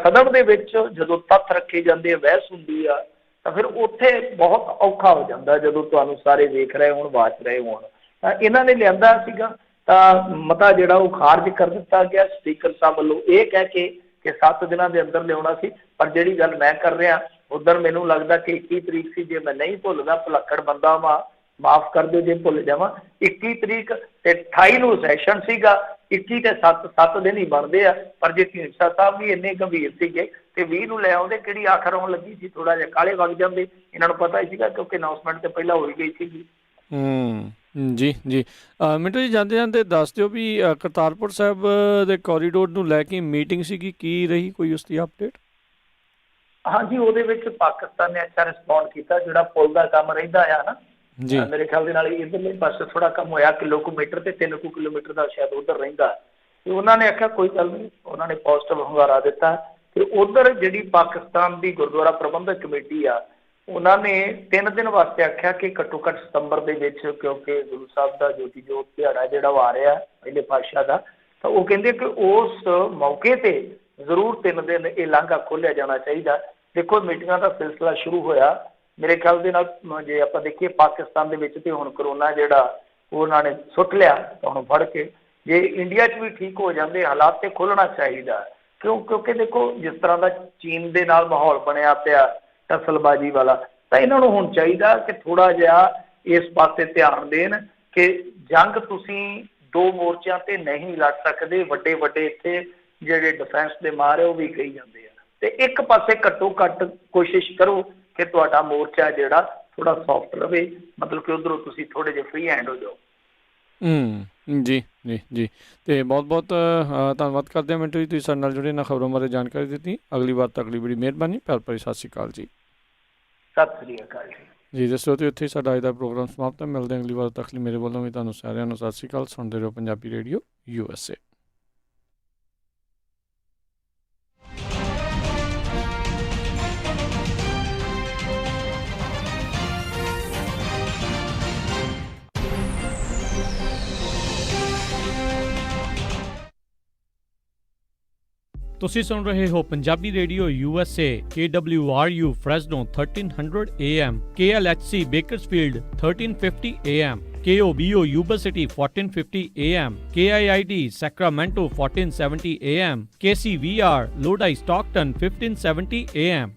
[SPEAKER 1] ਸਦਨ ਦੇ ਵਿੱਚ ਜਦੋਂ ਤੱਥ ਰੱਖੇ ਜਾਂਦੇ ਆ, ਬਹਿਸ ਹੁੰਦੀ ਆ, ਤਾਂ ਫਿਰ ਉੱਥੇ ਬਹੁਤ ਔਖਾ ਹੋ ਜਾਂਦਾ ਜਦੋਂ ਤੁਹਾਨੂੰ ਸਾਰੇ ਵੇਖ ਰਹੇ ਹੋਣ, ਵਾਚ ਰਹੇ ਹੋਣ। ਤਾਂ ਇਹਨਾਂ ਨੇ ਲਿਆਂਦਾ ਸੀਗਾ ਤਾਂ ਮਤਾ ਜਿਹੜਾ ਉਹ ਖਾਰਜ ਕਰ ਦਿੱਤਾ ਗਿਆ ਸਪੀਕਰ ਸਾਹਿਬ ਵੱਲੋਂ, ਇਹ ਕਹਿ ਕੇ ਕਿ 7 ਦਿਨਾਂ ਦੇ ਅੰਦਰ ਲਿਆਉਣਾ ਸੀ। ਪਰ ਜਿਹੜੀ ਗੱਲ ਮੈਂ ਕਰ ਰਿਹਾ ਉੱਧਰ ਮੈਨੂੰ ਲੱਗਦਾ ਕਿ 21 ਤਰੀਕ ਸੀ, ਜੇ ਮੈਂ ਨਹੀਂ ਭੁੱਲਦਾ, ਭੁਲੱਕੜ ਬੰਦਾ ਵਾ, ਮਾਫ ਕਰ ਦਿਓ ਜੇ ਭੁੱਲ ਜਾਵਾਂ। 21 ਤਰੀਕ ਤੇ 28 ਨੂੰ ਸੈਸ਼ਨ ਸੀਗਾ, 21 ਤੇ 7 ਦਿਨ ਹੀ ਬਣਦੇ ਆ। ਪਰ ਜੇ ਢੀਂਡਸਾ ਸਾਹਿਬ ਵੀ ਇੰਨੇ ਗੰਭੀਰ ਸੀਗੇ ਤੇ 20 ਨੂੰ ਲੈ ਆਉਂਦੇ, ਕਿਹੜੀ ਆਖਰ ਆਉਣ ਲੱਗੀ ਸੀ? ਥੋੜਾ ਜਿਹਾ ਕਾਲੇ ਵਗ ਜਾਂਦੇ, ਇਹਨਾਂ ਨੂੰ ਪਤਾ ਹੀ ਸੀਗਾ ਕਿਉਂਕਿ ਅਨਾਊਂਸਮੈਂਟ ਤੇ ਪਹਿਲਾਂ ਹੋ ਹੀ ਗਈ ਸੀਗੀ।
[SPEAKER 2] ਜੀ ਜੀ ਮਿੰਟੂ ਜੀ ਜਾਂਦੇ ਜਾਂਦੇ ਦੱਸ ਦਿਓ ਵੀ ਕਰਤਾਰਪੁਰ ਸਾਹਿਬ ਦੇ ਕੋਰੀਡੋਰ ਨੂੰ ਲੈ ਕੇ ਮੀਟਿੰਗ ਸੀਗੀ, ਕੀ ਰਹੀ ਕੋਈ ਉਸ ਦੀ ਅਪਡੇਟ?
[SPEAKER 1] ਹਾਂਜੀ, ਉਹਦੇ ਵਿੱਚ ਪਾਕਿਸਤਾਨ ਨੇ ਅੱਛਾ ਰਿਸਪੌਂਡ ਕੀਤਾ। ਜਿਹੜਾ ਪੁਲ ਦਾ ਕੰਮ ਰਹਿੰਦਾ ਆ ਨਾ, ਮੇਰੇ ਖਿਆਲ ਦੇ ਨਾਲ ਇੱਧਰਲੇ ਪਾਸੇ ਥੋੜਾ ਕੰਮ ਹੋਇਆ, ਕਿਲੋਮੀਟਰ ਤੇ 3 ਕਿਲੋਮੀਟਰ ਦਾ ਸ਼ਾਇਦ ਉੱਧਰ ਰਹਿੰਦਾ, ਤੇ ਉਹਨਾਂ ਨੇ ਆਖਿਆ ਕੋਈ ਗੱਲ ਨਹੀਂ, ਉਹਨਾਂ ਨੇ ਪੋਜ਼ਿਟਿਵ ਹੁੰਗਾਰਾ ਦਿੱਤਾ। ਤੇ ਉੱਧਰ ਜਿਹੜੀ ਪਾਕਿਸਤਾਨ ਦੀ ਗੁਰਦੁਆਰਾ ਪ੍ਰਬੰਧਕ ਕਮੇਟੀ ਆ, ਉਹਨਾਂ ਨੇ 3 ਦਿਨ ਵਾਸਤੇ ਆਖਿਆ ਕਿ ਘੱਟੋ ਘੱਟ ਸਤੰਬਰ ਦੇ ਵਿੱਚ, ਕਿਉਂਕਿ ਗੁਰੂ ਸਾਹਿਬ ਦਾ ਜੋਤੀ ਜੋਤ ਦਿਹਾੜਾ ਜਿਹੜਾ ਉਹ ਆ ਰਿਹਾ ਪਹਿਲੇ ਪਾਤਸ਼ਾਹ ਦਾ, ਤਾਂ ਉਹ ਕਹਿੰਦੇ ਕਿ ਉਸ ਮੌਕੇ ਤੇ ਜ਼ਰੂਰ 3 ਦਿਨ ਇਹ ਲਾਂਘਾ ਖੋਲ੍ਹਿਆ ਜਾਣਾ ਚਾਹੀਦਾ। ਦੇਖੋ ਮੀਟਿੰਗਾਂ ਦਾ ਸਿਲਸਿਲਾ ਸ਼ੁਰੂ ਹੋਇਆ ਮੇਰੇ ਖਿਆਲ ਦੇ ਨਾਲ, ਜੇ ਆਪਾਂ ਦੇਖੀਏ ਪਾਕਿਸਤਾਨ ਦੇ ਵਿੱਚ ਤੇ ਹੁਣ ਕਰੋਨਾ ਜਿਹੜਾ ਉਹਨਾਂ ਨੇ ਸੁੱਟ ਲਿਆ ਤੁਹਾਨੂੰ ਫੜ ਕੇ। ਜੇ ਇੰਡੀਆ 'ਚ ਵੀ ਠੀਕ ਹੋ ਜਾਂਦੇ ਹਾਲਾਤ ਤੇ ਖੁੱਲ੍ਹਣਾ ਚਾਹੀਦਾ, ਕਿਉਂਕਿ ਦੇਖੋ ਜਿਸ ਤਰ੍ਹਾਂ ਦਾ ਚੀਨ ਦੇ ਨਾਲ ਮਾਹੌਲ ਬਣਿਆ ਪਿਆ ਟਸਲਬਾਜ਼ੀ ਵਾਲਾ, ਤਾਂ ਇਹਨਾਂ ਨੂੰ ਹੁਣ ਚਾਹੀਦਾ ਕਿ ਥੋੜ੍ਹਾ ਜਿਹਾ ਇਸ ਪਾਸੇ ਧਿਆਨ ਦੇਣ ਕਿ ਜੰਗ ਤੁਸੀਂ ਦੋ ਮੋਰਚਿਆਂ ਤੇ ਨਹੀਂ ਲੜ ਸਕਦੇ। ਵੱਡੇ ਵੱਡੇ ਇੱਥੇ ਜਿਹੜੇ ਡਿਫੈਂਸ ਦੇ ਮਾਰ ਹੈ ਉਹ ਵੀ ਕਹੀ ਜਾਂਦੇ ਆ, ਤੇ ਇੱਕ ਪਾਸੇ ਘੱਟੋ ਘੱਟ ਕੋਸ਼ਿਸ਼ ਕਰੋ ਕਿ ਤੁਹਾਡਾ ਮੋਰਚਾ ਜਿਹੜਾ ਥੋੜਾ ਸੌਫਟ ਰਵੇ, ਮਤਲਬ ਕਿ ਉਧਰੋਂ ਤੁਸੀਂ ਥੋੜੇ ਜਿਹੇ ਫ੍ਰੀ ਹੈਂਡ ਹੋ ਜਾਓ।
[SPEAKER 2] ਜੀ ਜੀ ਜੀ, ਤੇ ਬਹੁਤ ਬਹੁਤ ਧੰਨਵਾਦ ਕਰਦੇ ਹਾਂ ਮਿੰਟੂ ਜੀ, ਤੁਸੀਂ ਸਾਡੇ ਨਾਲ ਜੁੜੇ ਇਹਨਾਂ ਖਬਰਾਂ ਬਾਰੇ ਜਾਣਕਾਰੀ ਦਿੱਤੀ। ਅਗਲੀ ਵਾਰ ਤੱਕ ਲਈ ਬੜੀ ਮਿਹਰਬਾਨੀ। ਪਿਆਰ ਭਰੀ ਸਤਿ ਸ਼੍ਰੀ ਅਕਾਲ ਜੀ।
[SPEAKER 1] ਸਤਿ ਸ੍ਰੀ ਅਕਾਲ ਜੀ।
[SPEAKER 2] ਜੀ ਦੱਸੋ ਤੇ ਇੱਥੇ ਸਾਡਾ ਅੱਜ ਦਾ ਪ੍ਰੋਗਰਾਮ ਸਮਾਪਤ ਹੈ। ਮਿਲਦੇ ਹਾਂ ਅਗਲੀ ਵਾਰ ਤੱਕ ਲਈ। ਮੇਰੇ ਵੱਲੋਂ ਵੀ ਤੁਹਾਨੂੰ ਸਾਰਿਆਂ ਨੂੰ ਸਤਿ ਸ਼੍ਰੀ ਅਕਾਲ। ਸੁਣਦੇ ਰਹੋ ਪੰਜਾਬੀ ਰੇਡੀਓ USA। ਤੁਸੀਂ ਸੁਣ ਰਹੇ ਹੋ Punjabi radio USA, KWRU Fresno 1300 AM, KLHC Bakersfield 1350 AM, KOBO Yuba City 1450 AM, KIID Sacramento 1470 AM, KCVR Lodi Stockton 1570 AM,